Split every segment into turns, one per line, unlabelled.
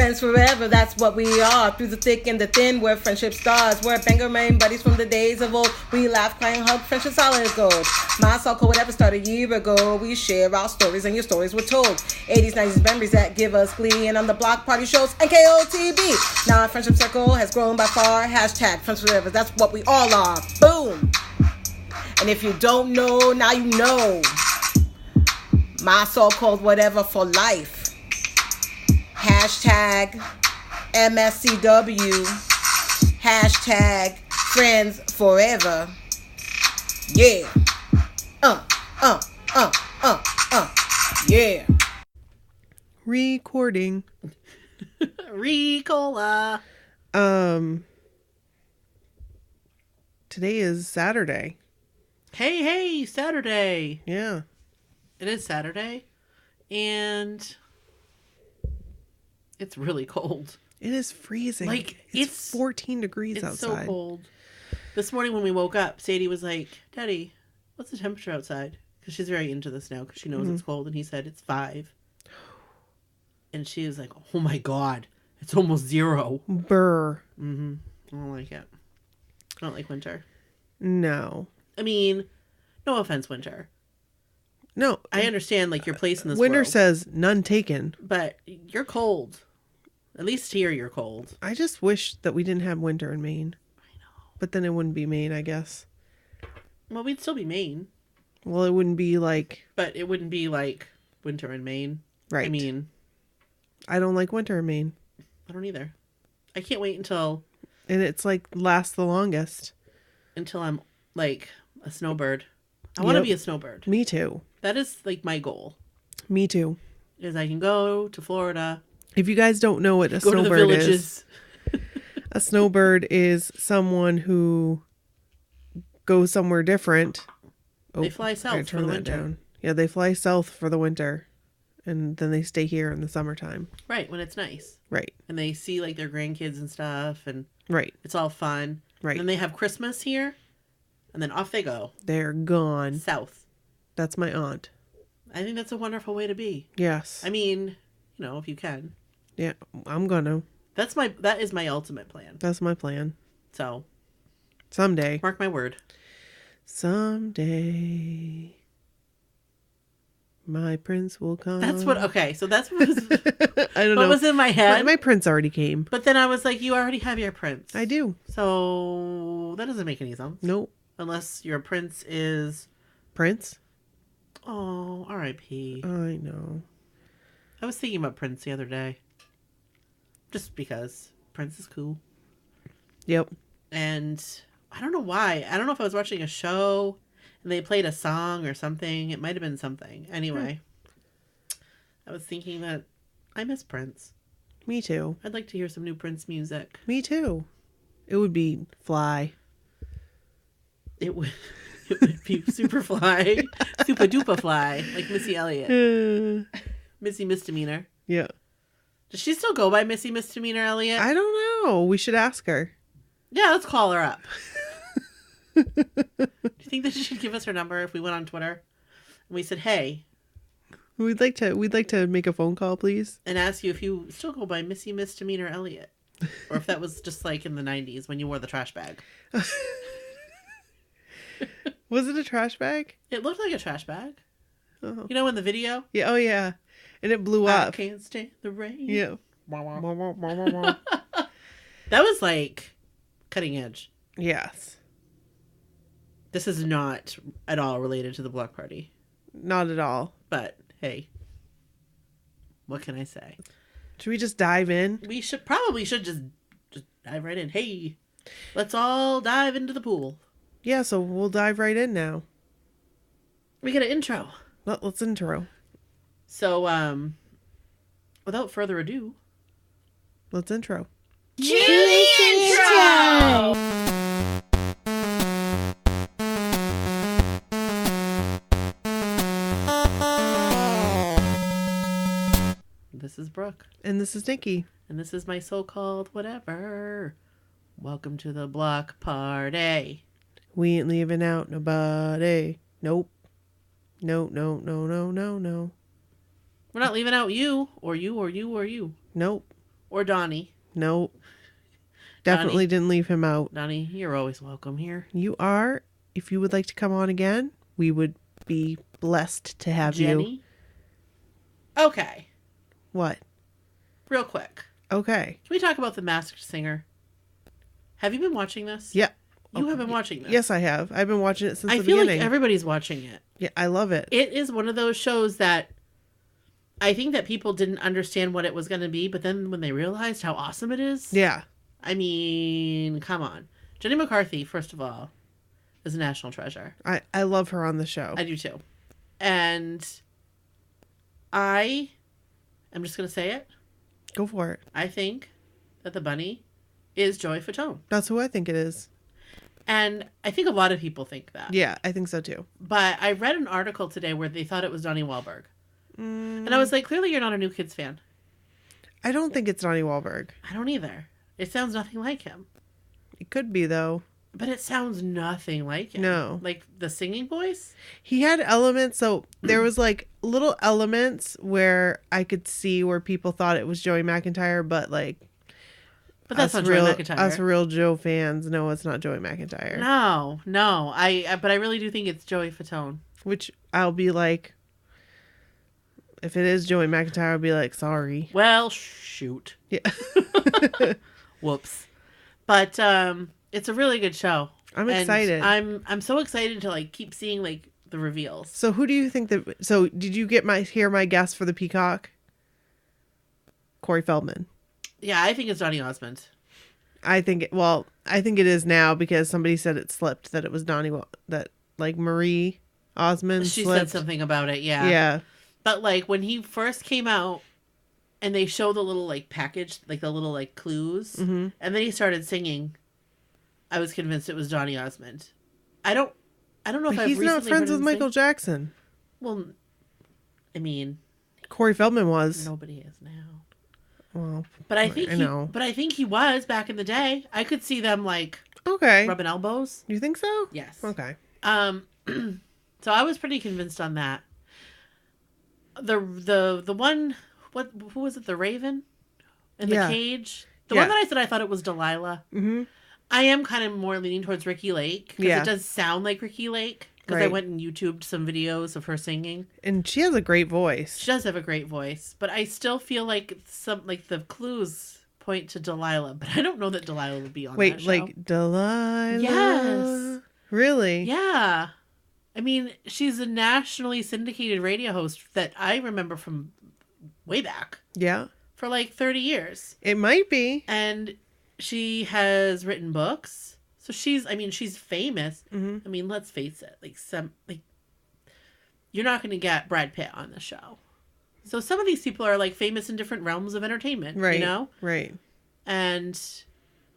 Friends forever, that's what we are. Through the thick and the thin, we're friendship stars. We're banger main buddies from the days of old. We laugh, cry, and hug, friendship solid as gold. My so-called whatever started a year ago. We share our stories and your stories were told. 80s, 90s memories that give us glee. And on the block party shows, NKOTB. Now our friendship circle has grown by far. Hashtag friends forever, that's what we all are. Boom. And if you don't know, now you know. My so-called whatever for life. Hashtag MSCW. Hashtag friends forever. Yeah. Yeah.
Recording.
Ricola.
Today is Saturday.
Hey, Saturday.
Yeah.
It is Saturday. And it's really cold.
It is freezing.
Like,
it's 14 degrees
it's
outside.
so cold. This morning when we woke up, Sadie was like, Daddy, what's the temperature outside? Because she's very into this now because she knows it's cold. And he said, it's 5. And she was like, oh my God, it's almost 0.
Brr.
Mm-hmm. I don't like it. I don't like winter.
No.
I mean, no offense, winter.
No.
I understand, like, your place in this
Winter
world.
says none taken.
But you're cold. At least here you're cold.
I just wish that we didn't have winter in Maine.
I know.
But then it wouldn't be Maine, I guess.
Well, we'd still be Maine.
Well, it wouldn't be like...
But it wouldn't be like winter in Maine.
Right.
I mean...
I don't like winter in Maine.
I don't either. I can't wait until
And it's like lasts the longest.
I'm like a snowbird. I want to be a snowbird.
Me too.
That is like my goal.
Me too.
Is I can go to Florida.
If you guys don't know what a
Go to the
snowbird
villages.
is, a snowbird is someone who goes somewhere different.
They fly south for the winter.
Yeah, they fly south for the winter. And then they stay here in the summertime.
Right, when it's nice.
Right.
And they see like their grandkids and stuff. And
right.
it's all fun.
Right.
And then they have Christmas here. And then off they go.
They're gone.
South.
That's my aunt.
I think that's a wonderful way to be.
Yes.
I mean, you know, if you can.
Yeah, I'm gonna.
That is my ultimate plan.
That's my plan.
So.
Someday.
Mark my word.
Someday. My prince will come.
That's what, okay, so that's what was,
I don't know.
What was in my head.
My prince already came.
But then I was like, you already have your prince.
I do.
So that doesn't make any sense.
Nope.
Unless your prince is...
Prince?
Oh, R.I.P.
I know.
I was thinking about Prince the other day. Just because Prince is cool.
Yep.
And I don't know why. I don't know if I was watching a show and they played a song or something. It might have been something. Anyway, I was thinking that I miss Prince.
Me too.
I'd like to hear some new Prince music.
Me too. It would be Fly.
It would be super fly. Super duper fly. Like Missy Elliott. Missy Misdemeanor.
Yeah.
Does she still go by Missy Misdemeanor Elliott?
I don't know. We should ask her.
Yeah, let's call her up. Do you think that she should give us her number if we went on Twitter and we said, hey,
We'd like to make a phone call, please.
and ask you if you still go by Missy Misdemeanor Elliott, or if that was just like in the 90s when you wore the trash bag.
Was it a trash bag?
It looked like a trash bag.
Oh.
You know, in the video?
Yeah. Oh, yeah. And it blew
I
up.
can't stand the rain.
Yeah.
That was like cutting edge.
Yes.
This is not at all related to the block party.
Not at all.
But hey, what can I say?
Should we just dive in?
We should just dive right in. Hey, let's all dive into the pool.
Yeah, so we'll dive right in now.
We get an intro.
Let's intro.
So, without further ado,
Let's intro.
Julie intro.
this is Brooke.
And this is Nikki.
And this is my so-called whatever. Welcome to the block party.
We ain't leaving out nobody. Nope. No.
We're not leaving out you, or you, or you, or you.
Nope.
Or Donnie.
Nope. Definitely didn't leave him out.
Donnie, you're always welcome here.
You are. If you would like to come on again, we would be blessed to have you.
Jenny? Okay.
What?
Real quick.
Okay.
Can we talk about The Masked Singer? Have you been watching this?
Yeah.
You have been watching this?
Yes, I have. I've been watching it since the
feel
beginning.
like everybody's watching it.
Yeah, I love it.
It is one of those shows that I think that people didn't understand what it was going to be, but then when they realized how awesome it is...
Yeah.
I mean, come on. Jenny McCarthy, first of all, is a national treasure.
I love her on the show.
I do too. And I'm just going to say it.
Go for it.
I think that the bunny is Joey Fatone.
That's who I think it is.
And I think a lot of people think that.
Yeah, I think so too.
But I read an article today where they thought it was Donnie Wahlberg. And I was like, clearly you're not a New Kids fan.
I don't think it's Donnie Wahlberg.
I don't either. It sounds nothing like him.
It could be, though.
But it sounds nothing like him.
No.
Like the singing voice?
He had elements, so there was like little elements where I could see where people thought it was Joey McIntyre, but like...
But that's not
real,
Joey McIntyre.
Us real Joe fans know it's not Joey McIntyre.
No. But I really do think it's Joey Fatone.
Which I'll be like... If it is Joey McIntyre, I'll be like, sorry.
Well, shoot.
Yeah.
Whoops. But it's a really good show.
I'm
And
excited.
I'm so excited to like keep seeing like the reveals.
So who do you think that... So did you hear my guess for the Peacock? Corey Feldman.
Yeah, I think it's Donny Osmond.
I think it is now because somebody said it slipped, that it was that like Marie Osmond
She
slipped.
said something about it, yeah.
Yeah.
But like when he first came out and they show the little like package, like the little like clues, and then he started singing, I was convinced it was Donny Osmond. I don't know if
But
I've
he's
recently
not friends
heard
with
him
Michael
sing.
Jackson.
Well, I mean,
Corey Feldman was.
nobody is now.
Well,
But I think
know.
But I think he was back in the day. I could see them like
okay.
rubbing elbows.
You think so?
Yes.
Okay.
So I was pretty convinced on that. The one, who was it? The Raven in the
Yeah.
cage. The
Yeah.
one that I said I thought it was Delilah.
Mm-hmm.
I am kind of more leaning towards Ricky Lake because
Yeah.
it does sound like Ricky Lake. Because I
Right.
went and YouTubed some videos of her singing.
And she has a great voice.
She does have a great voice, but I still feel like the clues point to Delilah, but I don't know that Delilah would be on that
Wait,
show.
like Delilah?
Yes.
Really?
Yeah. I mean, she's a nationally syndicated radio host that I remember from way back
Yeah.
for like 30 years.
It might be.
And she has written books. So she's famous.
Mm-hmm.
I mean, let's face it. You're not going to get Brad Pitt on the show. So some of these people are like famous in different realms of entertainment,
Right.
you know?
Right.
And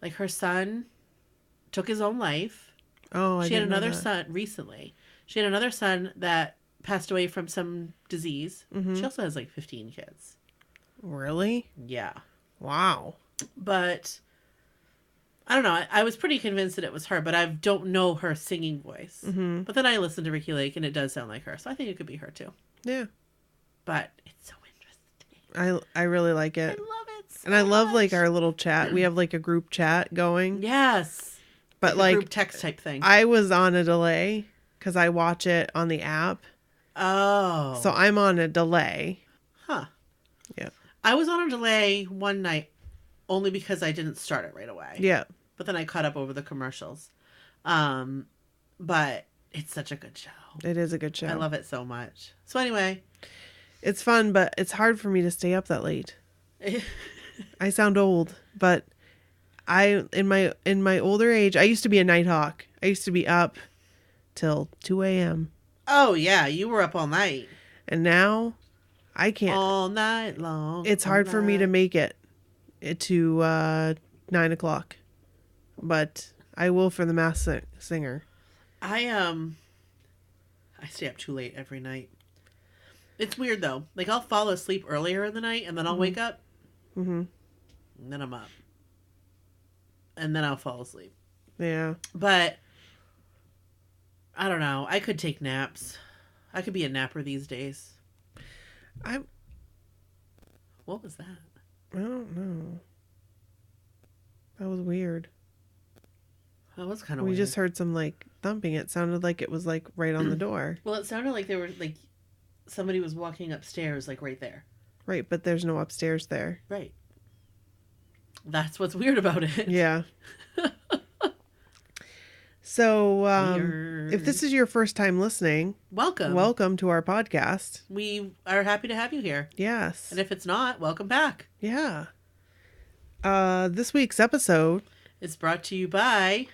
like her son took his own life.
Oh,
She had
didn't know
another
that.
son recently. She had another son that passed away from some disease.
Mm-hmm.
She also has like 15 kids.
Really?
Yeah.
Wow.
But I don't know. I was pretty convinced that it was her, but I don't know her singing voice.
Mm-hmm.
But then I listened to Ricky Lake and it does sound like her. So I think it could be her too.
Yeah.
But it's so interesting.
I really like
I
it.
love it so
And I love like
much.
our little chat. We have like a group chat going.
Yes.
But
A
like
group text type thing.
I was on a delay because I watch it on the app.
Oh.
So I'm on a delay.
Huh.
Yeah.
I was on a delay one night only because I didn't start it right away.
Yeah.
But then I caught up over the commercials. But it's such a good show.
It is a good show.
I love it so much. So anyway.
It's fun, but it's hard for me to stay up that late. I sound old, but in my older age, I used to be a night hawk. I used to be up till 2 a.m.
Oh, yeah. You were up all night.
And now I can't.
All night long.
It's
all
hard for me to
night.
make it to 9 o'clock. But I will for the Masked Singer.
I stay up too late every night. It's weird, though. Like, I'll fall asleep earlier in the night, and then I'll wake up.
Mm-hmm.
And then I'm up. And then I'll fall asleep.
Yeah.
But I don't know. I could take naps. I could be a napper these days. What was that?
I don't know. That was weird.
That was kind of
We
weird.
just heard some like thumping. It sounded like it was like right on the door.
Well, it sounded like there were like somebody was walking upstairs, like right there.
Right, but there's no upstairs there.
Right. That's what's weird about it.
Yeah. So,
Weird.
if this is your first time listening,
welcome
to our podcast.
We are happy to have you here.
Yes.
And if it's not, welcome back.
Yeah. This week's episode,
It's brought to you by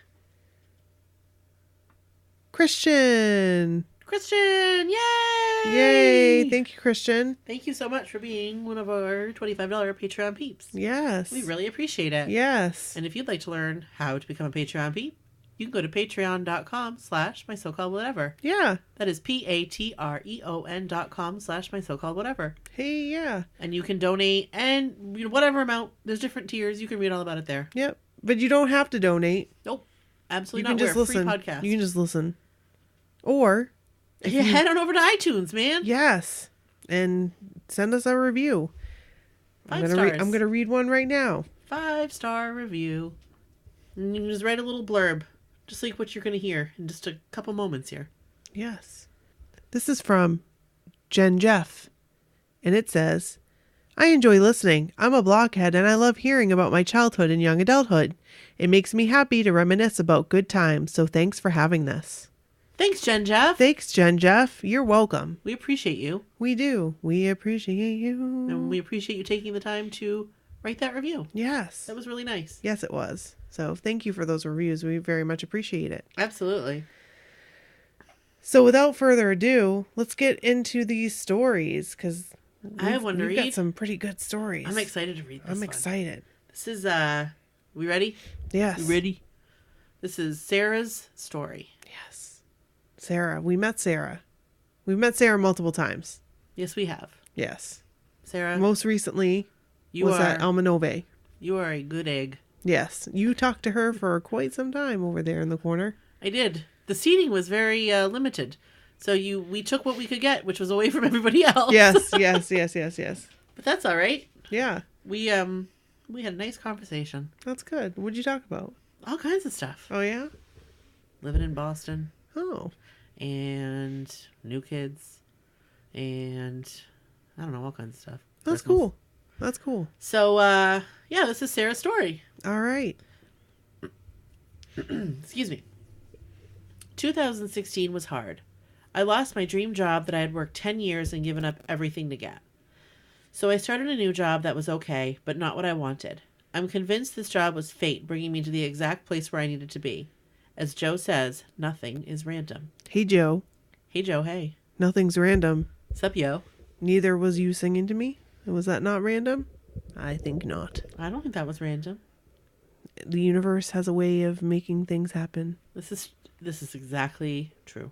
Christian.
Christian. Yay!
Yay. Thank you, Christian.
Thank you so much for being one of our $25 Patreon peeps.
Yes.
We really appreciate it.
Yes.
And if you'd like to learn how to become a Patreon peep, you can go to patreon.com/mysocalledwhatever.
Yeah.
That is patreon.com/mysocalledwhatever.
Hey, yeah.
And you can donate and whatever amount. There's different tiers. You can read all about it there.
Yep. But you don't have to donate.
Nope.
You
Absolutely
can
not.
just
We're a
listen.
free podcast.
You can just listen. Or,
head on over to iTunes, man.
yes, and send us a review.
5 stars.
I'm gonna read one right now.
5-star review. And you can just write a little blurb. Just like what you're going to hear in just a couple moments here.
Yes. This is from Jen Jeff. And it says, I enjoy listening. I'm a blockhead and I love hearing about my childhood and young adulthood. It makes me happy to reminisce about good times, so thanks for having this.
Thanks, Jen Jeff.
Thanks, Jen Jeff. You're welcome.
We appreciate you.
We do. We appreciate you.
And we appreciate you taking the time to write that review.
Yes.
That was really nice.
Yes, it was. So thank you for those reviews. We very much appreciate it.
Absolutely.
So without further ado, let's get into these stories because
I have one to
we've got
read.
some pretty good stories.
I'm excited to read this
I'm
one.
excited.
This is, we ready?
Yes.
We ready? This is Sarah's story.
Yes. Sarah. We met Sarah. We've met Sarah multiple times.
Yes, we have.
Yes.
Sarah,
Most recently
you
was
are
at Almanove.
you are a good egg.
Yes. You talked to her for quite some time over there in the corner.
I did. The seating was very limited. So we took what we could get, which was away from everybody else.
Yes. Yes.
But that's all right.
Yeah.
We had a nice conversation.
That's good. What'd you talk about?
All kinds of stuff.
Oh, yeah?
Living in Boston
Oh.
and new kids and I don't know, all kinds of stuff.
That's
Christmas.
cool. That's cool.
So, yeah, this is Sarah's story.
All right.
Excuse me. 2016 was hard. I lost my dream job that I had worked 10 years and given up everything to get. So I started a new job that was okay, but not what I wanted. I'm convinced this job was fate bringing me to the exact place where I needed to be. As Joe says, nothing is random.
Hey, Joe.
Hey, Joe, hey.
Nothing's random.
Sup, yo?
Neither was you singing to me. Was that not random? I think not.
I don't think that was random.
The universe has a way of making things happen.
This is exactly true.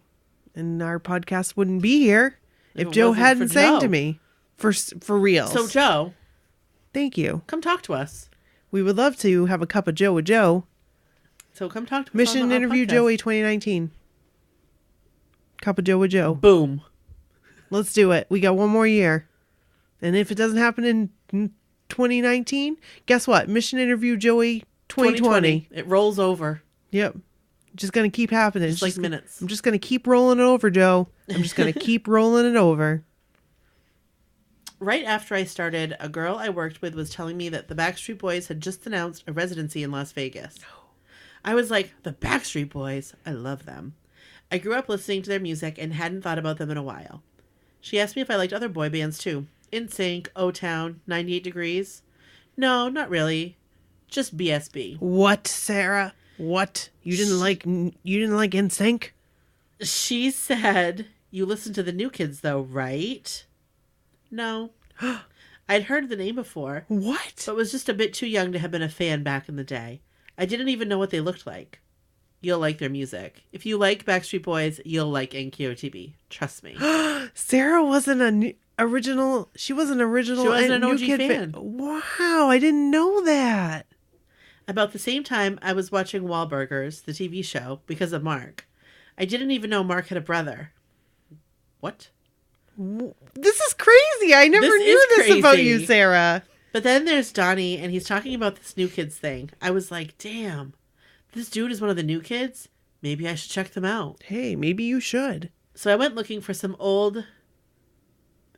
And our podcast wouldn't be here if
it
Joe
wasn't
hadn't
for
sang
Joe.
to me. For real.
So, Joe,
Thank you.
come talk to us.
We would love to have a cup of Joe with Joe.
So come talk to us.
Mission
on our
Interview
podcast.
Joey 2019. Cup of Joe with Joe.
Boom.
Let's do it. We got one more year. And if it doesn't happen in 2019, guess what? Mission Interview Joey 2020.
It rolls over.
Yep. Just going to keep happening.
Just like minutes.
I'm just going to keep rolling it over, Joe. I'm just going to keep rolling it over.
Right after I started, a girl I worked with was telling me that the Backstreet Boys had just announced a residency in Las Vegas. I was like, the Backstreet Boys? I love them. I grew up listening to their music and hadn't thought about them in a while. She asked me if I liked other boy bands too. NSYNC, O-Town, 98 Degrees. No, not really. Just BSB.
What, Sarah? What? You didn't like NSYNC?
She said, you listen to the new kids though, right? No. I'd heard the name before,
What?
but was just a bit too young to have been a fan back in the day. I didn't even know what they looked like. You'll like their music. If you like Backstreet Boys, you'll like NKOTB. Trust me.
Sarah wasn't an original. She wasn't original.
She wasn't
and
an
new
OG
kid
fan.
Wow, I didn't know that.
About the same time, I was watching Wahlburgers, the TV show, because of Mark. I didn't even know Mark had a brother. What?
This is crazy. I never
This
knew
is
this about
crazy.
you, Sarah.
But then there's Donnie, and he's talking about this New Kids thing. I was like, damn, this dude is one of the New Kids? Maybe I should check them out.
Hey, maybe you should.
So I went looking for some old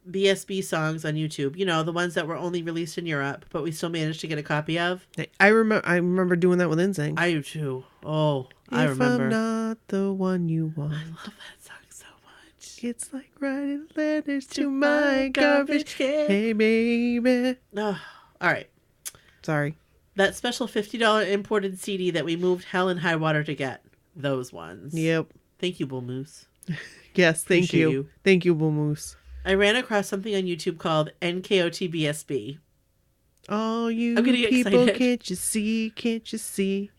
BSB songs on YouTube. You know, the ones that were only released in Europe, but we still managed to get a copy of.
I remember doing that with NSYNC.
I do too. Oh, I
If
remember.
I'm not the one you want.
I love that song so much.
It's like writing letters to my garbage can. Hey, baby.
Oh, all right.
Sorry.
That special $50 imported CD that we moved hell and high water to get. Those ones.
Yep.
Thank you, Bull Moose.
Yes, thank
Appreciate
you.
you.
Thank you, Bull Moose.
I ran across something on YouTube called NKOTBSB.
Oh, you
I'm gonna get
people,
excited.
can't you see? Can't you see?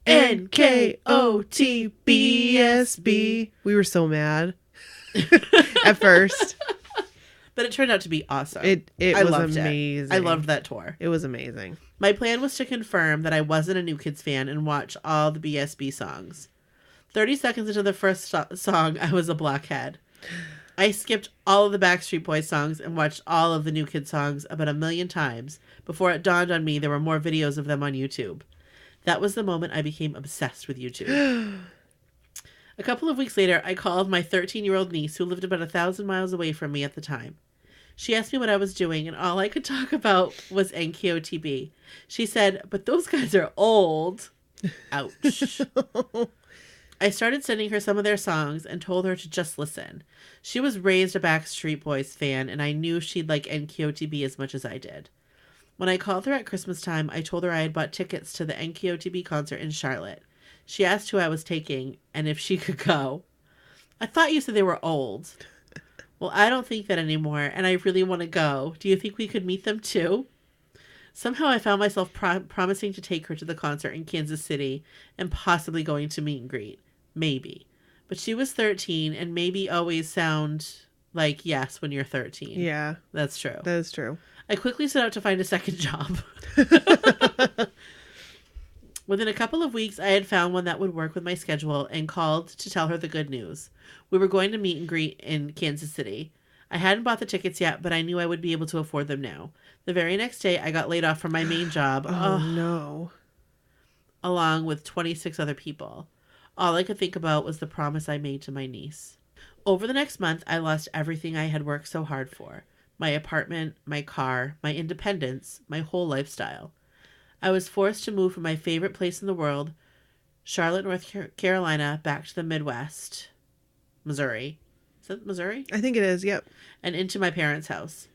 NKOTBSB.
We were so mad at first.
But it turned out to be awesome.
It
I
was
loved
amazing.
I loved that tour.
It was amazing.
My plan was to confirm that I wasn't a New Kids fan and watch all the BSB songs. 30 seconds into the first song, I was a blockhead. I skipped all of the Backstreet Boys songs and watched all of the New Kids songs about 1,000,000 times before it dawned on me there were more videos of them on YouTube. That was the moment I became obsessed with YouTube. A couple of weeks later, I called my 13-year-old niece who lived about 1,000 miles away from me at the time. She asked me what I was doing, and all I could talk about was NKOTB. She said, "But those guys are old." Ouch. I started sending her some of their songs and told her to just listen. She was raised a Backstreet Boys fan, and I knew she'd like NKOTB as much as I did. When I called her at Christmas time, I told her I had bought tickets to the NKOTB concert in Charlotte. She asked who I was taking and if she could go. "I thought you said they were old." "Well, I don't think that anymore, and I really want to go. Do you think we could meet them too?" Somehow I found myself promising to take her to the concert in Kansas City and possibly going to meet and greet. Maybe. But she was 13, and maybe always sound like yes when you're 13.
Yeah,
That's true.
that is true.
I quickly set out to find a second job. Within a couple of weeks, I had found one that would work with my schedule and called to tell her the good news. We were going to meet and greet in Kansas City. I hadn't bought the tickets yet, but I knew I would be able to afford them now. The very next day, I got laid off from my main job.
Oh, no.
Along with 26 other people. All I could think about was the promise I made to my niece. Over the next month, I lost everything I had worked so hard for. My apartment, my car, my independence, my whole lifestyle. I was forced to move from my favorite place in the world, Charlotte, North Carolina, back to the Midwest, Missouri. Is that Missouri?
I think it is, yep.
And into my parents' house.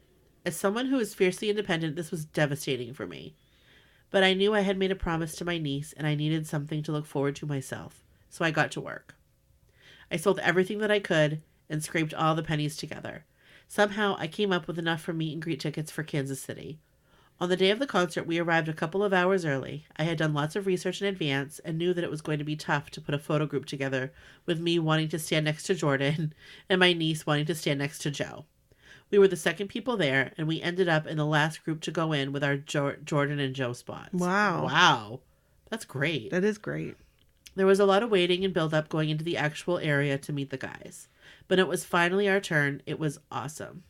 As someone who is fiercely independent, this was devastating for me. But I knew I had made a promise to my niece, and I needed something to look forward to myself. So I got to work. I sold everything that I could and scraped all the pennies together. Somehow, I came up with enough for meet and greet tickets for Kansas City. On the day of the concert, we arrived a couple of hours early. I had done lots of research in advance and knew that it was going to be tough to put a photo group together with me wanting to stand next to Jordan and my niece wanting to stand next to Joe. We were the second people there, and we ended up in the last group to go in with our Jordan and Joe spots.
Wow.
Wow. That's great.
That is great.
There was a lot of waiting and build-up going into the actual area to meet the guys. But it was finally our turn. It was awesome.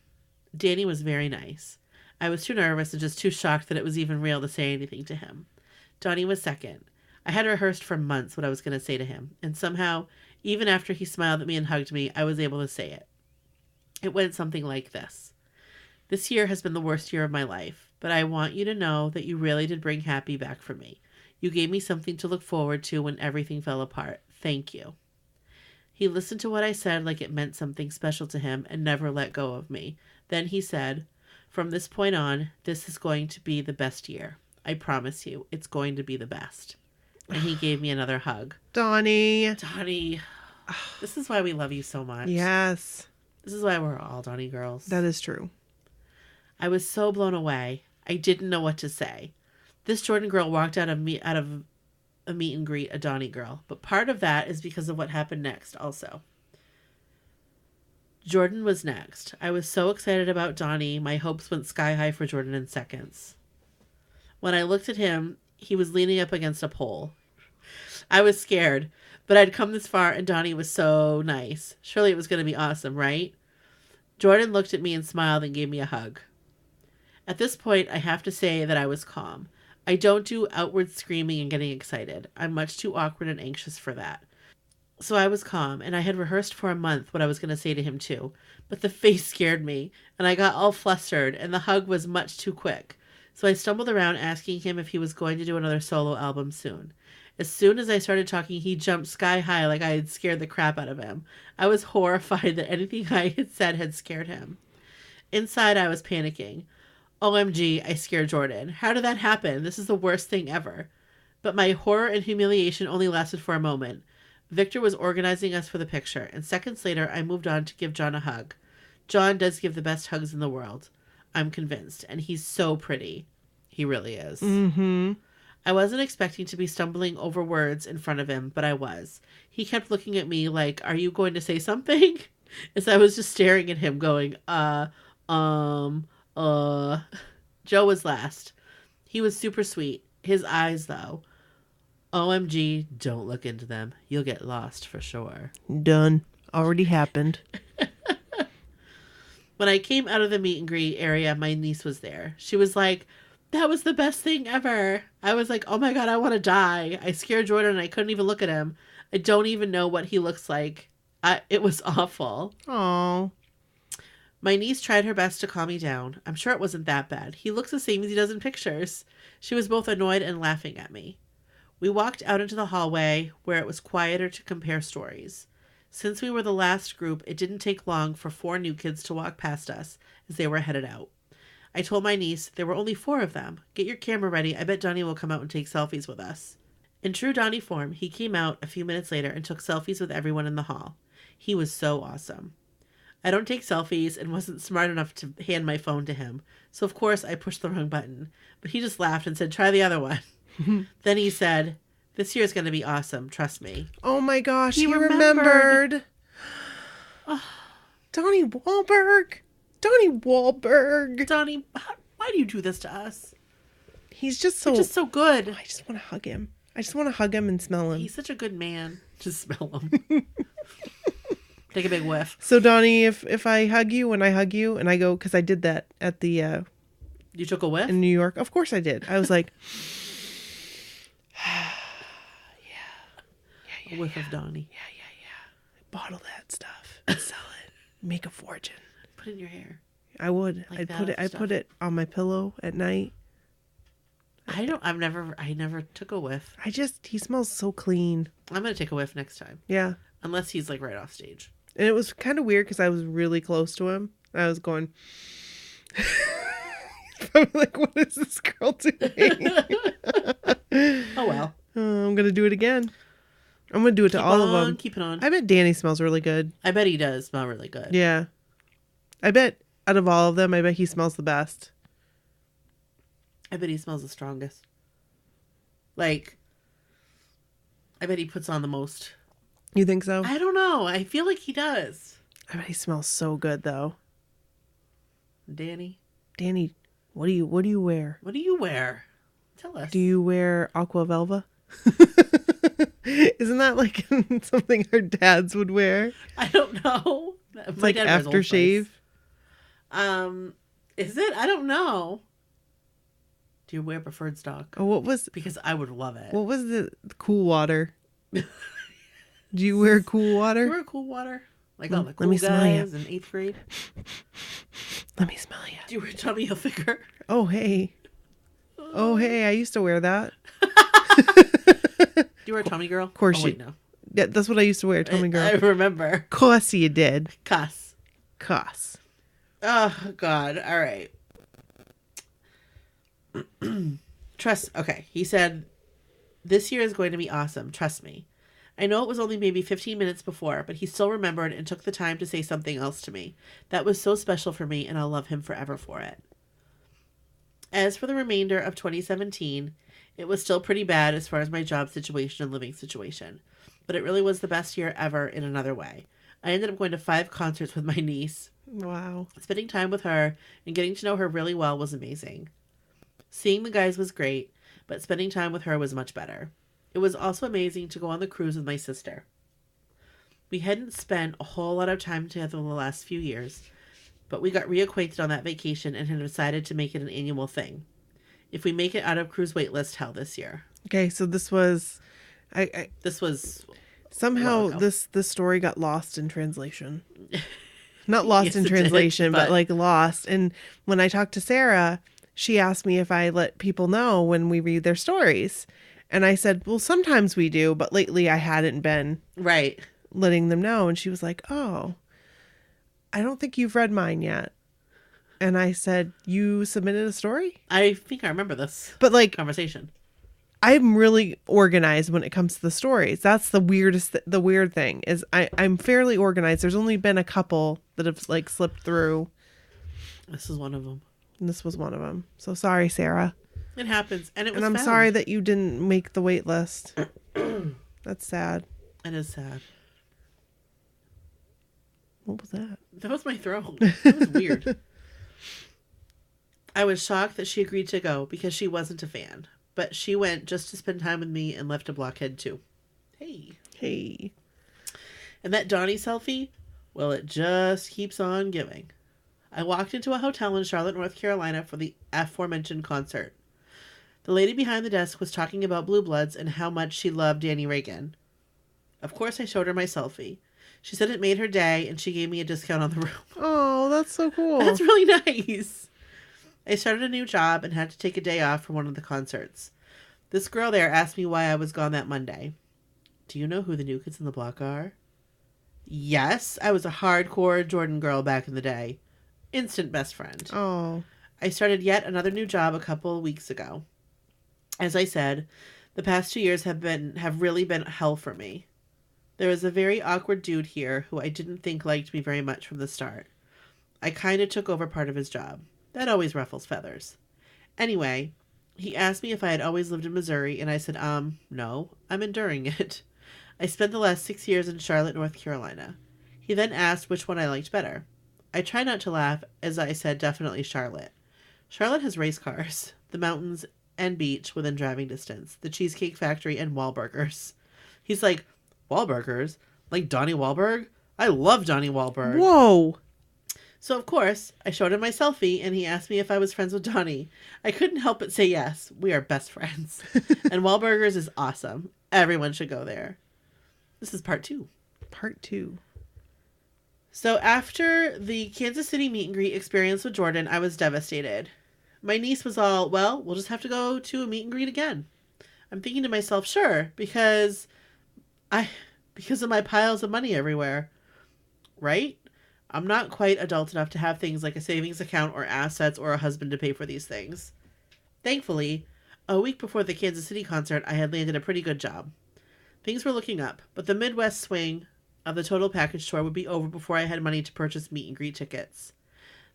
Danny was very nice. I was too nervous and just too shocked that it was even real to say anything to him. Donnie was second. I had rehearsed for months what I was going to say to him, and somehow, even after he smiled at me and hugged me, I was able to say it. It went something like this. "This year has been the worst year of my life, but I want you to know that you really did bring happy back for me. You gave me something to look forward to when everything fell apart. Thank you." He listened to what I said like it meant something special to him and never let go of me. Then he said, "From this point on, this is going to be the best year. I promise you, it's going to be the best." And he gave me another hug.
Donnie.
Donnie, this is why we love you so much.
Yes.
This is why we're all Donnie girls.
That is true.
I was so blown away. I didn't know what to say. This Jordan girl walked out of a meet and greet a Donnie girl, but part of that is because of what happened next also. Jordan was next. I was so excited about Donnie, my hopes went sky high for Jordan in seconds. When I looked at him, he was leaning up against a pole. I was scared, but I'd come this far and Donnie was so nice. Surely it was going to be awesome, right? Jordan looked at me and smiled and gave me a hug. At this point, I have to say that I was calm. I don't do outward screaming and getting excited. I'm much too awkward and anxious for that. So I was calm, and I had rehearsed for a month what I was going to say to him too. But the face scared me, and I got all flustered, and the hug was much too quick. So I stumbled around asking him if he was going to do another solo album soon. As soon as I started talking, he jumped sky high like I had scared the crap out of him. I was horrified that anything I had said had scared him. Inside, I was panicking. OMG, I scared Jordan. How did that happen? This is the worst thing ever. But my horror and humiliation only lasted for a moment. Victor was organizing us for the picture, and seconds later, I moved on to give John a hug. John does give the best hugs in the world. I'm convinced, and he's so pretty. He really is.
Mm-hmm.
I wasn't expecting to be stumbling over words in front of him, but I was. He kept looking at me like, are you going to say something? As I was just staring at him going, Joe was last. He was super sweet. His eyes, though. OMG, don't look into them. You'll get lost for sure.
Done. Already happened.
When I came out of the meet and greet area, my niece was there. She was like, that was the best thing ever. I was like, oh my God, I want to die. I scared Jordan and I couldn't even look at him. I don't even know what he looks like. It was awful.
Oh.
My niece tried her best to calm me down. I'm sure it wasn't that bad. He looks the same as he does in pictures. She was both annoyed and laughing at me. We walked out into the hallway where it was quieter to compare stories. Since we were the last group, it didn't take long for 4 new kids to walk past us as they were headed out. I told my niece there were only 4 of them. Get your camera ready. I bet Donnie will come out and take selfies with us. In true Donnie form, he came out a few minutes later and took selfies with everyone in the hall. He was so awesome. I don't take selfies and wasn't smart enough to hand my phone to him, so of course I pushed the wrong button. But he just laughed and said, try the other one. Then he said, this year is going to be awesome, trust me.
Oh my gosh,
He
he
remembered.
remembered. Donnie Wahlberg. Donnie Wahlberg.
Donnie, why do you do this to us?
He's just
You're just so good.
I just want to hug him. I just want to hug him and smell him.
He's such a good man. Just smell him. Take a big whiff.
So Donnie, if I hug you when I hug you and I go, because I did that at the
You took a whiff?
in New York. Of course I did. I was like,
A whiff of Donnie.
yeah. Bottle that stuff and sell it. Make a fortune.
Put it in your hair.
I would.
Like
I'd
that
put it. I
stuff.
put it on my pillow at night.
I never took a whiff.
He smells so clean.
I'm going to take a whiff next time.
Yeah.
Unless he's like right off stage.
And it was kind of weird because I was really close to him. I was going, I'm like, what is this girl doing?
Oh well.
I'm going to do it again. I'm going to do it to all of them.
Keep it on.
I bet Danny smells really good.
I bet he does smell really good.
Yeah. I bet out of all of them, I bet he smells the best.
I bet he smells the strongest. Like, I bet he puts on the most.
You think so?
I don't know. I feel like he does.
I bet he smells so good though.
Danny,
Danny, what do you wear?
what do you wear? Tell us.
Do you wear aqua velva? Isn't that like something our dads would wear?
I don't know.
It's like aftershave.
Is it? I don't know. Do you wear preferred stock?
Oh,
Because I would love it.
what was the cool water? Do you wear cool water?
You wear cool water? Like all the
Let
cool
me smell ya.
guys in 8th grade?
Let me smell you.
Do you wear Tommy Hilfiger?
Oh hey. Oh hey, I used to wear that.
Do you wear Tommy Girl? Of
course
wait,
you-
no.
Yeah, that's what I used to wear, Tommy girl.
I remember.
Course you did.
Cuss.
Cuss.
Oh, God. All right. Okay. He said, this year is going to be awesome. Trust me. I know it was only maybe 15 minutes before, but he still remembered and took the time to say something else to me. That was so special for me, and I'll love him forever for it. As for the remainder of 2017, it was still pretty bad as far as my job situation and living situation. But it really was the best year ever in another way. I ended up going to 5 concerts with my niece.
Wow.
Spending time with her and getting to know her really well was amazing. Seeing the guys was great, but spending time with her was much better. It was also amazing to go on the cruise with my sister. We hadn't spent a whole lot of time together the last few years, but we got reacquainted on that vacation and had decided to make it an annual thing. If we make it out of cruise waitlist hell this year.
Okay, so this was...
This was...
Somehow this story got lost in translation. Not lost
Yes,
in
it did,
translation, but
but
like lost. And when I talked to Sarah, she asked me if I let people know when we read their stories. And I said, well, sometimes we do, but lately I hadn't been
Right.
letting them know. And she was like, oh, I don't think you've read mine yet. And I said, you submitted a story?
I think I remember this
But like,
conversation.
I'm really organized when it comes to the stories. That's the weird thing is I'm fairly organized. There's only been a couple that have like slipped through.
This is one of them.
And this was one of them. So sorry, Sarah.
It happens. And it was
And I'm
found.
sorry that you didn't make the wait list. That's sad.
It is sad.
What was that?
That was my throat. That was weird. I was shocked that she agreed to go because she wasn't a fan. But she went just to spend time with me and left a blockhead too. Hey. And that Donnie selfie, well, it just keeps on giving. I walked into a hotel in Charlotte, North Carolina for the aforementioned concert. The lady behind the desk was talking about Blue Bloods and how much she loved Danny Reagan. Of course, I showed her my selfie. She said it made her day and she gave me a discount on the room.
Oh, that's so cool.
That's really nice. I started a new job and had to take a day off for one of the concerts. This girl there asked me why I was gone that Monday. Do you know who the New Kids on the Block are? Yes, I was a hardcore Jordan girl back in the day. Instant best friend.
Oh.
I started yet another new job a couple of weeks ago. As I said, the past 2 years have really been hell for me. There was a very awkward dude here who I didn't think liked me very much from the start. I kind of took over part of his job. That always ruffles feathers. Anyway, he asked me if I had always lived in Missouri, and I said, no, I'm enduring it. I spent the last 6 years in Charlotte, North Carolina. He then asked which one I liked better. I try not to laugh, as I said definitely Charlotte. Charlotte has race cars, the mountains and beach within driving distance, the Cheesecake Factory, and Wahlburgers. He's like, Wahlburgers? Like Donnie Wahlberg? I love Donnie Wahlberg.
Whoa.
So, of course, I showed him my selfie, and he asked me if I was friends with Donnie. I couldn't help but say yes. We are best friends. And Wahlburgers is awesome. Everyone should go there. This is part 2.
Part 2.
So, after the Kansas City meet and greet experience with Jordan, I was devastated. My niece was all, well, we'll just have to go to a meet and greet again. I'm thinking to myself, sure, because of my piles of money everywhere. Right? I'm not quite adult enough to have things like a savings account or assets or a husband to pay for these things. Thankfully, a week before the Kansas City concert, I had landed a pretty good job. Things were looking up, but the Midwest swing of the total package tour would be over before I had money to purchase meet and greet tickets.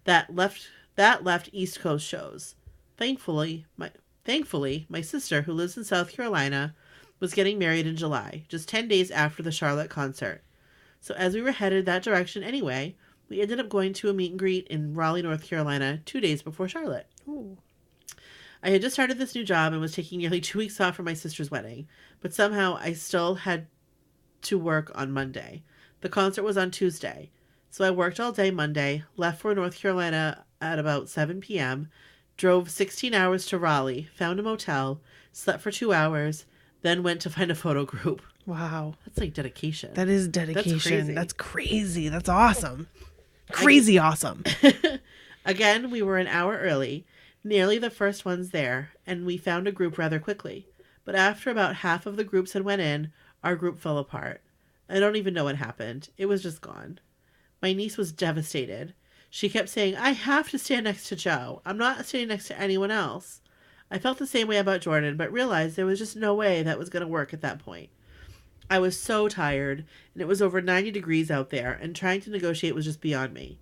That left East Coast shows. Thankfully, my sister, who lives in South Carolina, was getting married in July, just 10 days after the Charlotte concert. So as we were headed that direction anyway, we ended up going to a meet and greet in Raleigh, North Carolina, 2 days before Charlotte.
Ooh.
I had just started this new job and was taking nearly 2 weeks off for my sister's wedding, but somehow I still had to work on Monday. The concert was on Tuesday, so I worked all day Monday, left for North Carolina at about 7 p.m., drove 16 hours to Raleigh, found a motel, slept for 2 hours, then went to find a photo group.
Wow.
That's like dedication.
That is dedication.
That's
crazy. That's awesome. Crazy awesome.
Again, we were an hour early, nearly the first ones there, and we found a group rather quickly. But after about half of the groups had went in, our group fell apart. I don't even know what happened. It was just gone. My niece was devastated. She kept saying, I have to stand next to Joe. I'm not standing next to anyone else. I felt the same way about Jordan, but realized there was just no way that was going to work at that point. I was so tired, and it was over 90 degrees out there, and trying to negotiate was just beyond me.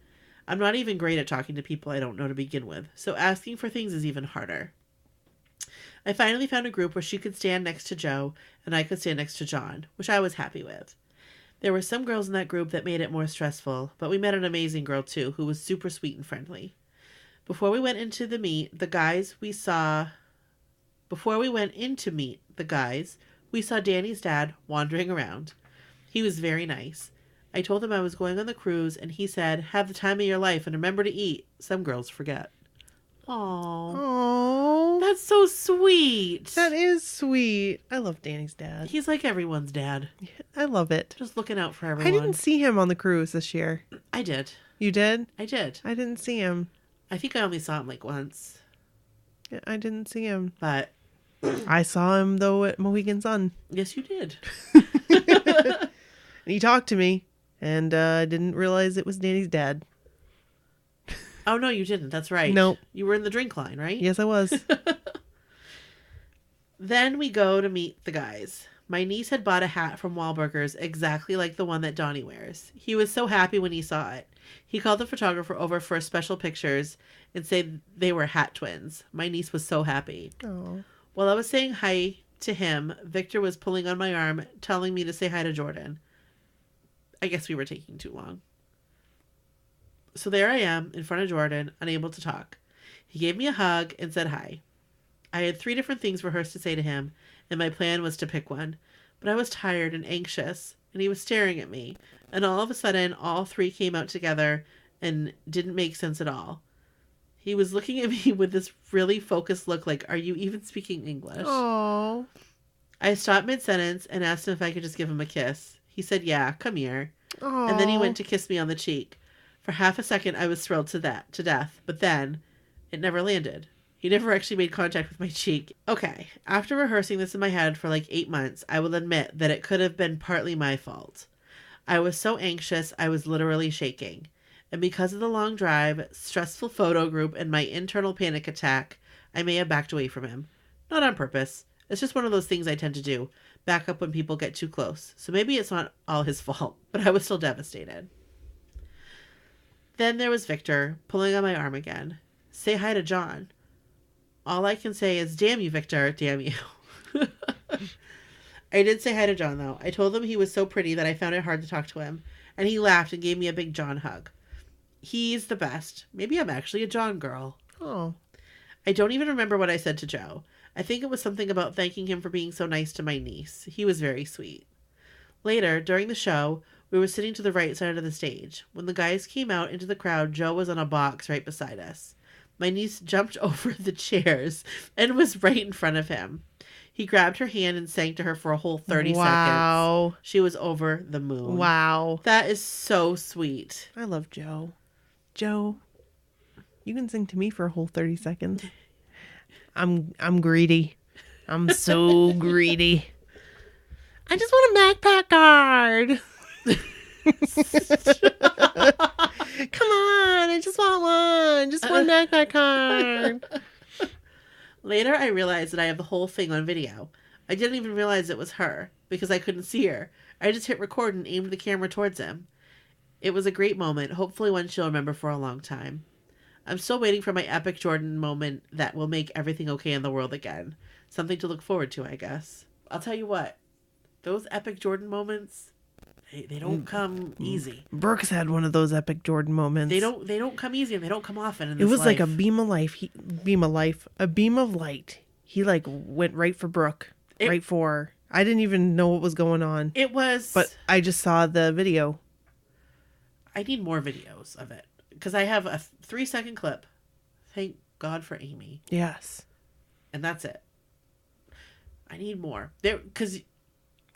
I'm not even great at talking to people I don't know to begin with, so asking for things is even harder. I finally found a group where she could stand next to Joe, and I could stand next to John, which I was happy with. There were some girls in that group that made it more stressful, but we met an amazing girl too, who was super sweet and friendly. Before we went into meet the guys, we saw Danny's dad wandering around. He was very nice. I told him I was going on the cruise, and he said, have the time of your life and remember to eat. Some girls forget. Aww.
Oh,
That's so sweet.
that is sweet. I love Danny's dad.
He's like everyone's dad.
I love it.
Just looking out for
I
everyone.
didn't see him on the cruise this year.
I did.
You did?
I did.
I didn't see him.
I think I only saw him like once.
Yeah, I didn't see him.
But
I saw him, though, at Mohegan Sun.
yes, you did.
And he talked to me, and I didn't realize it was Danny's dad.
Oh, no, you didn't. That's right.
Nope.
You were in the drink line, right?
Yes, I was.
Then we go to meet the guys. My niece had bought a hat from Wahlburgers exactly like the one that Donnie wears. He was so happy when he saw it. He called the photographer over for special pictures and said they were hat twins. My niece was so happy.
Oh.
While I was saying hi to him, Victor was pulling on my arm, telling me to say hi to Jordan. I guess we were taking too long. So there I am in front of Jordan, unable to talk. He gave me a hug and said hi. I had 3 different things rehearsed to say to him, and my plan was to pick one. But I was tired and anxious, and he was staring at me. And all of a sudden, all 3 came out together and didn't make sense at all. He was looking at me with this really focused look like, are you even speaking English?
Oh.
I stopped mid-sentence and asked him if I could just give him a kiss. He said, yeah, come here.
Oh.
And then he went to kiss me on the cheek. For half a second, I was thrilled to death. But then, it never landed. He never actually made contact with my cheek. Okay, after rehearsing this in my head for like 8 months, I will admit that it could have been partly my fault. I was so anxious, I was literally shaking. And because of the long drive, stressful photo group, and my internal panic attack, I may have backed away from him. Not on purpose. It's just one of those things I tend to do. Back up when people get too close. So maybe it's not all his fault, but I was still devastated. Then there was Victor, pulling on my arm again. Say hi to John. All I can say is, damn you, Victor, damn you. I did say hi to John, though. I told him he was so pretty that I found it hard to talk to him, and he laughed and gave me a big John hug. He's the best. Maybe I'm actually a John girl.
Oh.
I don't even remember what I said to Joe. I think it was something about thanking him for being so nice to my niece. He was very sweet. Later, during the show, we were sitting to the right side of the stage. When the guys came out into the crowd, Joe was on a box right beside us. My niece jumped over the chairs and was right in front of him. He grabbed her hand and sang to her for a whole 30 seconds.
Wow.
She was over the moon.
Wow.
That is so sweet.
I love Joe. Joe, you can sing to me for a whole 30 seconds. I'm greedy. I'm so greedy. I just want a backpack card. Come on, I just want one. Just one backpack card.
Later, I realized that I have the whole thing on video. I didn't even realize it was her because I couldn't see her. I just hit record and aimed the camera towards him. It was a great moment, hopefully one she'll remember for a long time. I'm still waiting for my epic Jordan moment that will make everything okay in the world again. Something to look forward to, I guess. I'll tell you what, those epic Jordan moments, they don't come easy.
Brooks had one of those epic Jordan moments.
They don't come easy, and they don't come often in
It
this
was
life.
like a beam of light. He like went right for Brooke, right for her. I didn't even know what was going on.
It was,
but I just saw the video.
I need more videos of it because I have a 3-second clip. Thank God for Amy.
Yes,
and that's it. I need more there because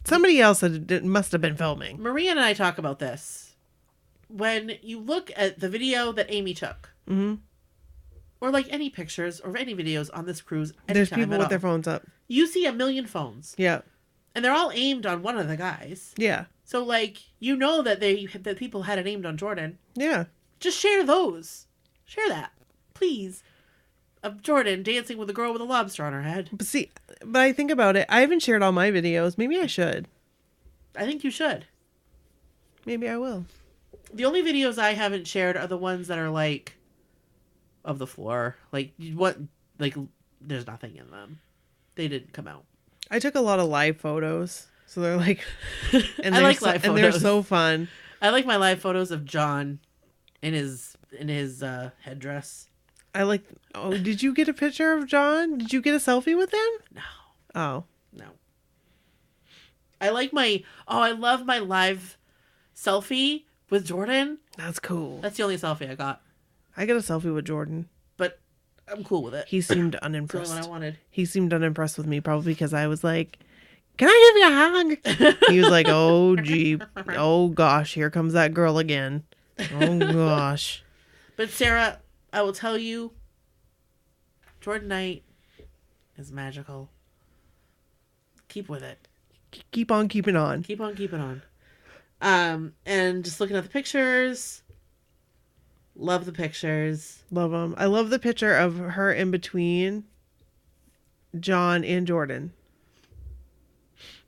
somebody else must have been filming.
Maria and I talk about this. When you look at the video that Amy took, or like any pictures or any videos on this cruise,
there's people with their phones up.
You see a million phones.
Yeah,
and they're all aimed on one of the guys.
Yeah.
So like that people had it aimed on Jordan.
Yeah.
Just share those. Share that, please. Of Jordan dancing with a girl with a lobster on her head.
But I think about it. I haven't shared all my videos. Maybe I should.
I think you should.
Maybe I will.
The only videos I haven't shared are the ones that are like of the floor. Like what? Like there's nothing in them. They didn't come out.
I took a lot of live photos, so they're like, and
I like live photos.
And they're so fun.
I like my live photos of John in his headdress.
I like. Oh, did you get a picture of John? Did you get a selfie with him?
No.
Oh.
No. I love my live selfie with Jordan.
That's cool.
That's the only selfie I got.
I got a selfie with Jordan.
But I'm cool with it.
He seemed
That's the
unimpressed.
only one I wanted.
He seemed unimpressed with me, probably because I was like, "Can I give you a hug?" He was like, "Oh, gee. Oh, gosh. Here comes that girl again. Oh, gosh."
But Sarah, I will tell you, Jordan Knight is magical. Keep with it.
Keep on keeping on.
Keep on keeping on. And just looking at the pictures. Love the pictures.
Love them. I love the picture of her in between John and Jordan.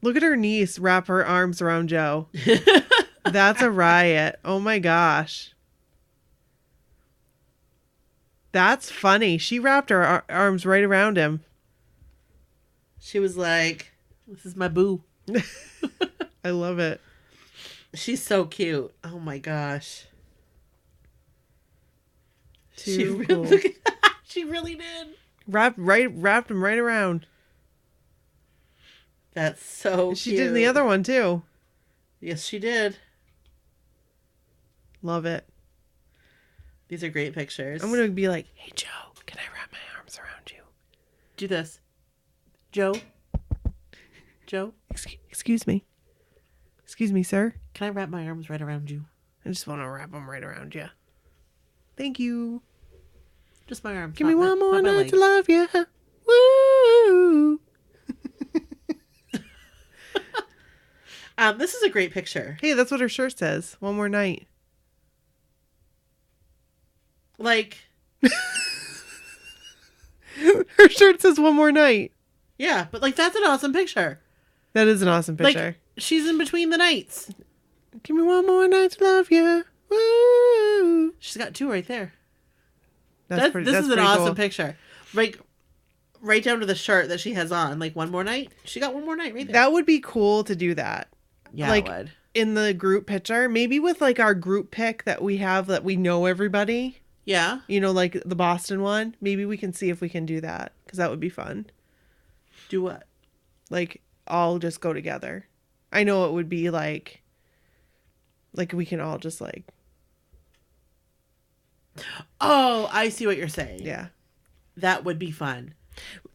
Look at her niece wrap her arms around Joe. That's a riot. Oh my gosh. That's funny. She wrapped her arms right around him.
She was like, "This is my boo."
I love it.
She's so cute. Oh my gosh.
Too cool.
She really did.
Wrapped him right around.
That's so
She
cute.
did in the other one too.
Yes, she did.
Love it.
These are great pictures.
I'm gonna be like, "Hey Joe, can I wrap my arms around you?"
do this. Joe? Joe?
Excuse me. Excuse me, sir.
Can I wrap my arms right around you?
I just want to wrap them right around you. Thank you.
Just my arms.
Give me one more
not my
night
legs.
to love you. Woo!
This is a great picture.
Hey, that's what her shirt says. One more night.
Like,
Her shirt says one more night.
yeah, but like that's an awesome picture.
That is an awesome picture.
Like, she's in between the nights.
Give me one more night to love you. Woo!
She's got two right there.
That's
This
pretty
is an
cool.
awesome picture. Like, right down to the shirt that she has on. Like, one more night. She got one more night right there.
That would be cool to do that.
Yeah,
like,
it would.
in the group picture, maybe with like our group pic that we have that we know everybody.
Yeah.
You know, like the Boston one. Maybe we can see if we can do that because that would be fun.
Do what?
Like all just go together. I know it would be like we can all just like,
Oh, I see what you're saying.
yeah.
That would be fun.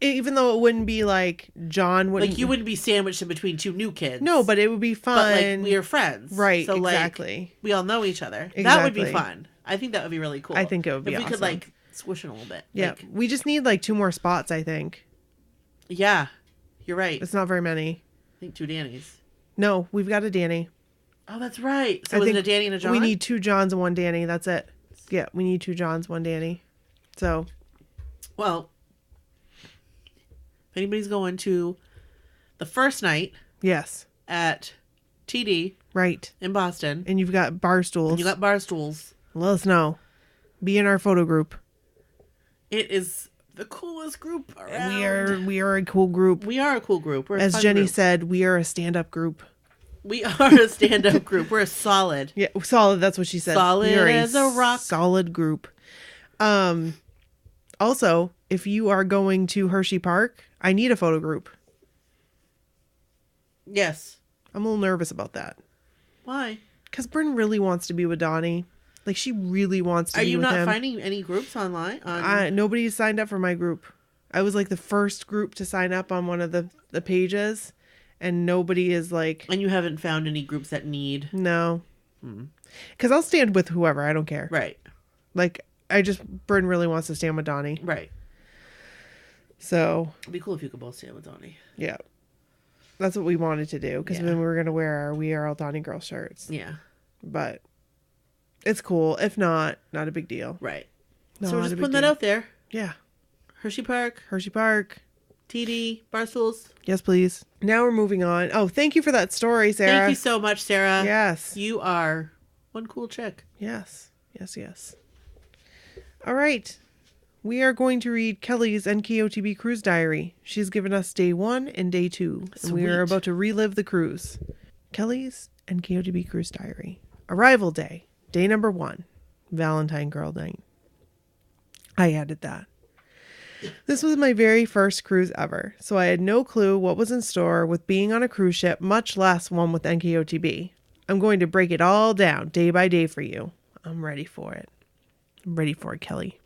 Even though it wouldn't be like John wouldn't.
Like, you wouldn't be sandwiched in between two new kids.
No, but it would be fun.
But, like, we are friends.
Right,
So,
exactly.
like, we all know each other. That would be
Exactly.
fun. I think that would be really cool.
I think it would be
if we could,
awesome.
like, squish it a little bit.
Yeah.
Like,
We just need like 2 more spots, I think.
yeah. You're right.
It's not very many.
I think 2 Dannys.
No, we've got a Danny.
Oh, that's right. So
I
is it
think
a Danny and a John?
We need 2 Johns and 1 Danny. That's it. Yeah, we need 2 Johns, 1 Danny. So,
Well, if anybody's going to the first night
yes.
at TD
Right.
in Boston,
And you've got bar stools.
and you got bar stools,
Let us know. Be in our photo group.
it is the coolest group around.
We are a cool group.
We are a cool group. We're a
As
fun
Jenny
group.
said, we are a stand-up group.
We are a stand-up group. We're a solid.
Yeah, solid. That's what she said.
Solid
We are
as a rock.
Solid group. Also, if you are going to Hershey Park, I need a photo group.
Yes.
I'm a little nervous about that.
Why?
Because Bryn really wants to be with Donnie. Like, she really wants to
Are
be
you
with
not
him.
finding any groups online?
Nobody signed up for my group. I was like the first group to sign up on one of the pages, and nobody is like,
And you haven't found any groups that need...
no. Because I'll stand with whoever. I don't care.
Right.
Like, Bryn really wants to stand with Donnie.
Right.
So,
It'd be cool if you could both stand with Donnie.
yeah. That's what we wanted to do. Because
Yeah.
then we were going to wear our We Are All Donnie Girl shirts.
Yeah.
But it's cool. If not a big deal.
Right.
Not
So we're
a
just
big
putting that
deal.
out there.
Yeah.
Hershey Park,
Hershey Park.
TD, Barstools.
Yes, please. Now we're moving on. Oh, thank you for that story, Sarah.
Thank you so much, Sarah.
Yes.
You are one cool chick.
Yes. Yes. All right. We are going to read Kelley's NKOTB cruise diary. She's given us day 1 and day 2. And we are
Sweet.
about to relive the cruise. Kelley's NKOTB cruise diary. Arrival day. Day number 1. Valentine Girl Night. I added that. This was my very first cruise ever, so I had no clue what was in store with being on a cruise ship, much less one with NKOTB. I'm going to break it all down day by day for you. I'm ready for it. I'm ready for it, Kelley.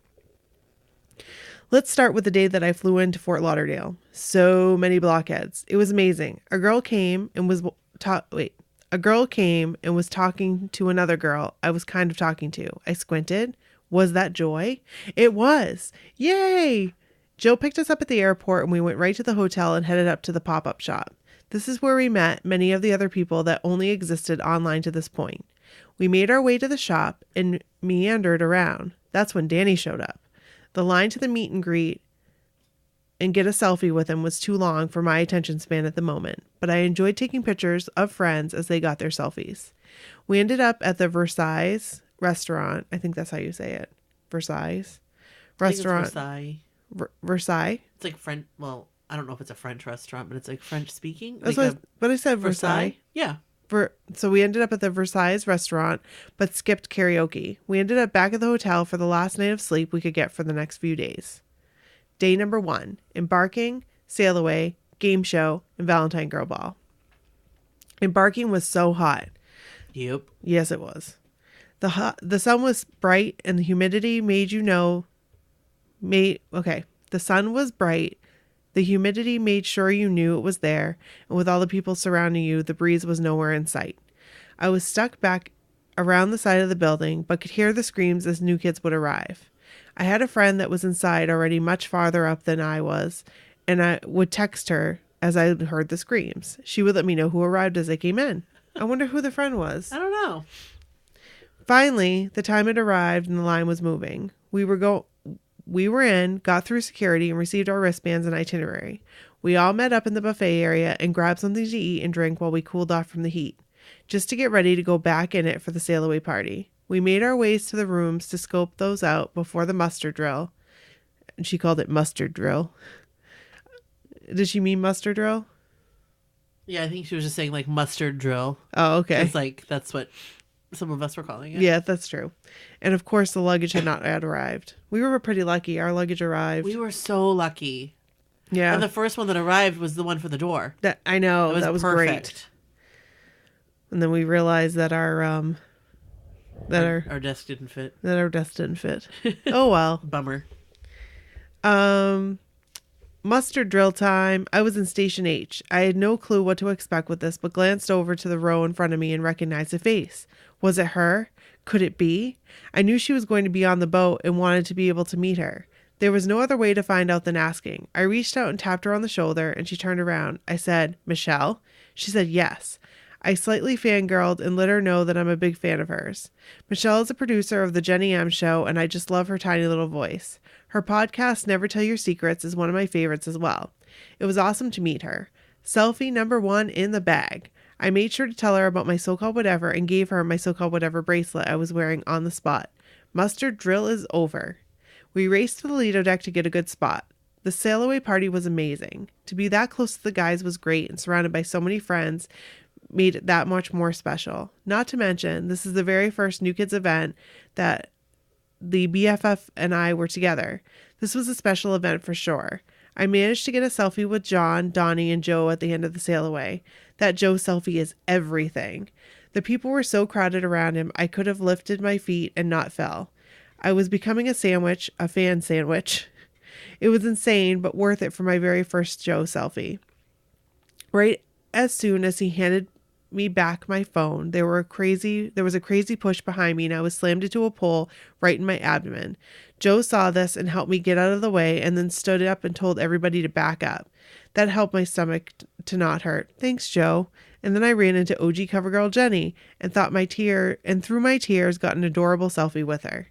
Let's start with the day that I flew into Fort Lauderdale. So many blockheads. It was amazing. A girl came and was talking to another girl I was kind of talking to. I squinted. Was that Joy? It was. Yay! Joe picked us up at the airport and we went right to the hotel and headed up to the pop-up shop. This is where we met many of the other people that only existed online to this point. We made our way to the shop and meandered around. That's when Danny showed up. The line to the meet and greet and get a selfie with him was too long for my attention span at the moment, but I enjoyed taking pictures of friends as they got their selfies. We ended up at the Versailles restaurant. I think that's how you say it. Versailles restaurant.
Versailles.
Versailles.
It's like French. Well, I don't know if it's a French restaurant, but it's like French speaking.
That's
like
but I said Versailles.
Yeah.
So we ended up at the Versailles restaurant, but skipped karaoke. We ended up back at the hotel for the last night of sleep we could get for the next few days. Day number 1, embarking, sail away, game show, and Valentine Girl Ball. Embarking was so hot.
Yep.
Yes, it was. The sun was bright and the humidity the sun was bright. The humidity made sure you knew it was there, and with all the people surrounding you, the breeze was nowhere in sight. I was stuck back around the side of the building, but could hear the screams as new kids would arrive. I had a friend that was inside already much farther up than I was, and I would text her as I heard the screams. She would let me know who arrived as I came in. I wonder who the friend was.
I don't know.
Finally, the time had arrived and the line was moving. We were in, got through security, and received our wristbands and itinerary. We all met up in the buffet area and grabbed something to eat and drink while we cooled off from the heat, just to get ready to go back in it for the sail away party. We made our ways to the rooms to scope those out before the muster drill. She called it mustard drill. Did she mean muster drill?
Yeah, I think she was just saying like mustard drill.
Oh, okay.
It's like that's what some of us were calling it.
Yeah, that's true. And of course, the luggage had not yet arrived. We were pretty lucky. Our luggage arrived.
We were so lucky.
Yeah.
And the first one that arrived was the one for the door.
I know. That was
perfect.
Great. And then we realized that our
desk didn't fit.
That our desk didn't fit. Oh well.
Bummer.
Mustard drill time. I was in Station H. I had no clue what to expect with this, but glanced over to the row in front of me and recognized a face. Was it her? Could it be? I knew she was going to be on the boat and wanted to be able to meet her. There was no other way to find out than asking. I reached out and tapped her on the shoulder, and she turned around. I said, "Michelle?" She said yes. I slightly fangirled and let her know that I'm a big fan of hers. Michelle is a producer of the Jenny M Show, and I just love her tiny little voice. Her podcast, Never Tell Your Secrets, is one of my favorites as well. It was awesome to meet her. Selfie number 1 in the bag. I made sure to tell her about my so-called whatever and gave her my so-called whatever bracelet I was wearing on the spot. Mustard drill is over. We raced to the Lido deck to get a good spot. The sail away party was amazing. To be that close to the guys was great, and surrounded by so many friends made it that much more special. Not to mention, this is the very first New Kids event that the BFF and I were together. This was a special event for sure. I managed to get a selfie with John, Donnie, and Joe at the end of the sail away. That Joe selfie is everything. The people were so crowded around him, I could have lifted my feet and not fell. I was becoming a fan sandwich. It was insane, but worth it for my very first Joe selfie. Right as soon as he handed me back my phone, there was a crazy push behind me and I was slammed into a pole right in my abdomen. Joe saw this and helped me get out of the way and then stood up and told everybody to back up. That helped my stomach to not hurt. Thanks, Joe. And then I ran into OG CoverGirl Jenny and through my tears got an adorable selfie with her.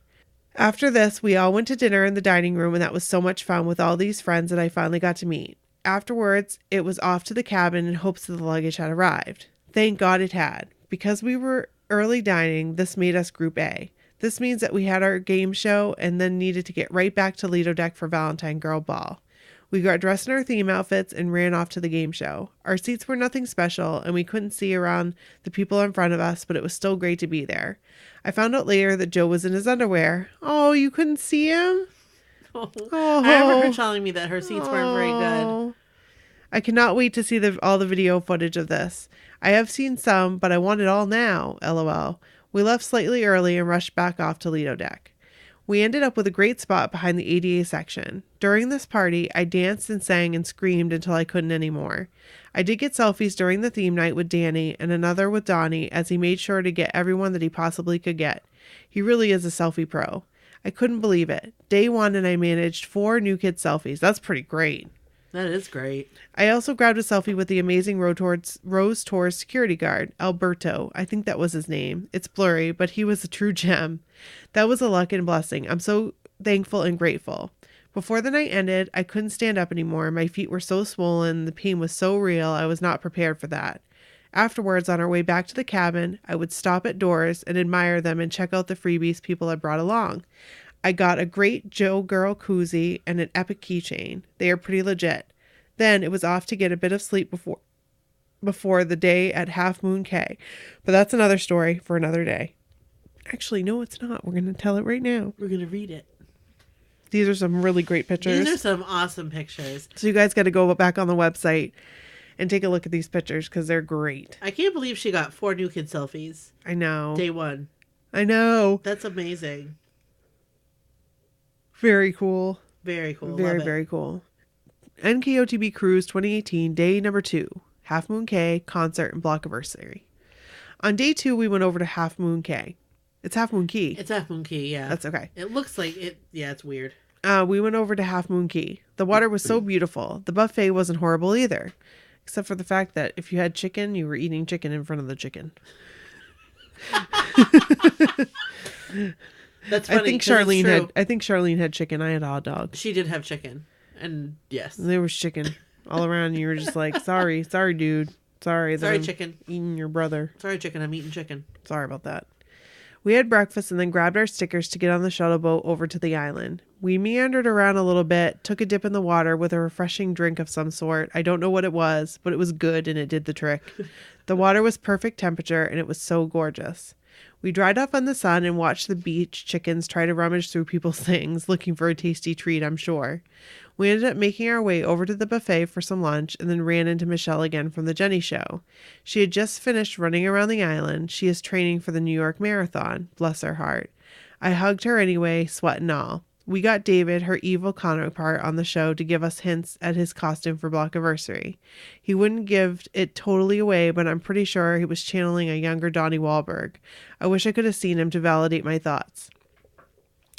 After this, we all went to dinner in the dining room, and that was so much fun with all these friends that I finally got to meet. Afterwards, it was off to the cabin in hopes that the luggage had arrived. Thank God it had. Because we were early dining, this made us Group A. This means that we had our game show and then needed to get right back to Lido Deck for Valentine Girl Ball. We got dressed in our theme outfits and ran off to the game show. Our seats were nothing special, and we couldn't see around the people in front of us, but it was still great to be there. I found out later that Joe was in his underwear. Oh, you couldn't see him?
Oh. I remember her telling me that her seats weren't very good.
I cannot wait to see all the video footage of this. I have seen some, but I want it all now, lol. We left slightly early and rushed back off to Lido Deck. We ended up with a great spot behind the ADA section. During this party, I danced and sang and screamed until I couldn't anymore. I did get selfies during the theme night with Danny and another with Donnie, as he made sure to get everyone that he possibly could get. He really is a selfie pro. I couldn't believe it. Day 1 and I managed 4 new kid selfies. That's pretty great.
That is great.
I also grabbed a selfie with the amazing Rose Tours security guard, Alberto. I think that was his name. It's blurry, but he was a true gem. That was a luck and blessing. I'm so thankful and grateful. Before the night ended, I couldn't stand up anymore. My feet were so swollen. The pain was so real. I was not prepared for that. Afterwards, on our way back to the cabin, I would stop at doors and admire them and check out the freebies people had brought along. I got a great Joe Girl koozie and an epic keychain. They are pretty legit. Then it was off to get a bit of sleep before the day at Half Moon Cay. But that's another story for another day. Actually, no, it's not. We're going to tell it right now.
We're going to read it.
These are some really great pictures.
These are some awesome pictures.
So you guys got to go back on the website and take a look at these pictures because they're great.
I can't believe she got 4 new kid selfies.
I know.
Day 1.
I know.
That's amazing.
Very cool.
Very cool.
Very, very cool. NKOTB Cruise 2018, day number 2. Half Moon Cay, concert and Blockiversary. On day 2, we went over to Half Moon Cay. It's Half Moon Key.
It's Half Moon Key, yeah.
That's okay.
It looks like it. Yeah, it's weird.
We went over to Half Moon Key. The water was so beautiful. The buffet wasn't horrible either. Except for the fact that if you had chicken, you were eating chicken in front of the chicken.
That's funny.
I think Charlene had chicken. I had a hot dog.
She did have chicken. And yes.
There was chicken all around. You were just like, sorry, dude. Sorry,
chicken.
Eating your brother.
Sorry, chicken. I'm eating chicken.
Sorry about that. We had breakfast and then grabbed our stickers to get on the shuttle boat over to the island. We meandered around a little bit, took a dip in the water with a refreshing drink of some sort. I don't know what it was, but it was good and it did the trick. The water was perfect temperature and it was so gorgeous. We dried off in the sun and watched the beach chickens try to rummage through people's things, looking for a tasty treat, I'm sure. We ended up making our way over to the buffet for some lunch and then ran into Michelle again from the Jenny Show. She had just finished running around the island. She is training for the New York Marathon. Bless her heart. I hugged her anyway, sweat and all. We got David, her evil counterpart, on the show to give us hints at his costume for Blockiversary. He wouldn't give it totally away, but I'm pretty sure he was channeling a younger Donnie Wahlberg. I wish I could have seen him to validate my thoughts.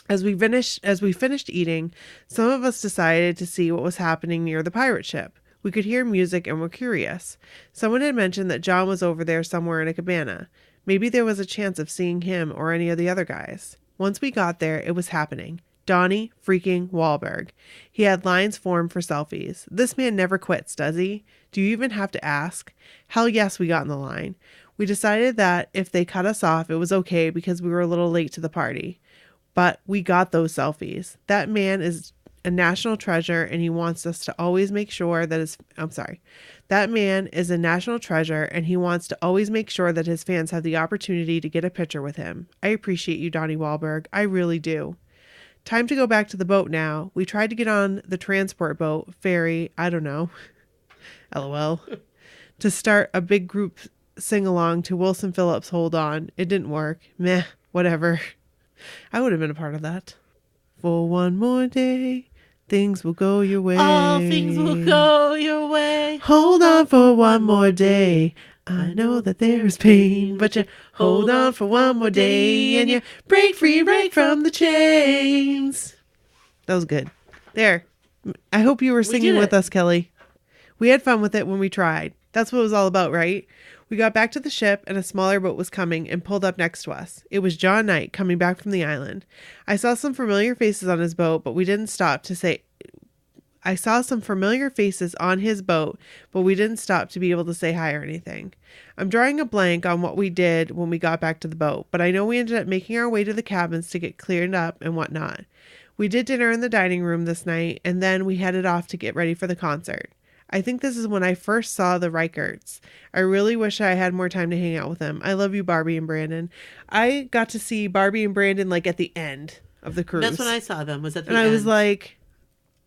As we finished eating, some of us decided to see what was happening near the pirate ship. We could hear music and were curious. Someone had mentioned that John was over there somewhere in a cabana. Maybe there was a chance of seeing him or any of the other guys. Once we got there, it was happening. Donnie freaking Wahlberg. He had lines formed for selfies. This man never quits, does he? Do you even have to ask? Hell yes, we got in the line. We decided that if they cut us off, it was okay because we were a little late to the party. But we got those selfies. That man is a national treasure and he wants us to always make sure that That man is a national treasure and he wants to always make sure that his fans have the opportunity to get a picture with him. I appreciate you, Donnie Wahlberg. I really do. Time to go back to the boat now. We tried to get on the transport boat, ferry, I don't know, LOL, to start a big group sing-along to Wilson Phillips' Hold On. It didn't work. Meh, whatever. I would have been a part of that. For one more day, things will go your way.
All things will go your way.
Hold on for one more day. I know that there is pain, but you hold on for one more day and you break free right from the chains. That was good. There. I hope you were singing with us, Kelley. We had fun with it when we tried. That's what it was all about, right? We got back to the ship and a smaller boat was coming and pulled up next to us. It was John Knight coming back from the island. I saw some familiar faces on his boat, but we didn't stop to say... I saw some familiar faces on his boat, but we didn't stop to be able to say hi or anything. I'm drawing a blank on what we did when we got back to the boat, but I know we ended up making our way to the cabins to get cleared up and whatnot. We did dinner in the dining room this night, and then we headed off to get ready for the concert. I think this is when I first saw the Reicherts. I really wish I had more time to hang out with them. I love you, Barbie and Brandon. I got to see Barbie and Brandon like at the end of the cruise.
That's when I saw them, was at the
end. And I was like...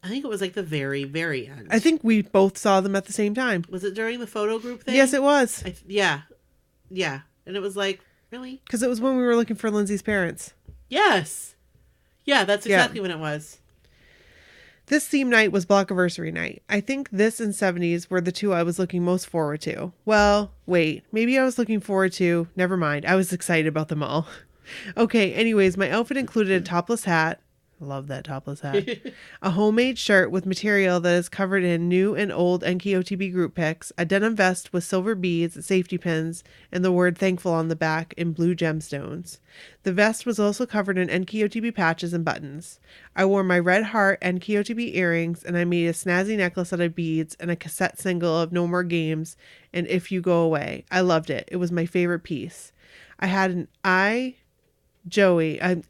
I think it was like the very, very end.
I think we both saw them at the same time.
Was it during the photo group thing?
Yes, it was.
Yeah. And it was like, really?
Because it was when we were looking for Lindsay's parents.
Yes. Yeah, that's exactly when it was.
This theme night was Blockiversary night. I think this and 70s were the two I was looking most forward to. Well, wait. Maybe I was looking forward to... Never mind. I was excited about them all. Okay, anyways, my outfit included a topless hat. Love that topless hat. A homemade shirt with material that is covered in new and old NKOTB group pics, a denim vest with silver beads, safety pins, and the word thankful on the back in blue gemstones. The vest was also covered in NKOTB patches and buttons. I wore my red heart NKOTB earrings, and I made a snazzy necklace out of beads and a cassette single of No More Games and If You Go Away. I loved it. It was my favorite piece. I had an I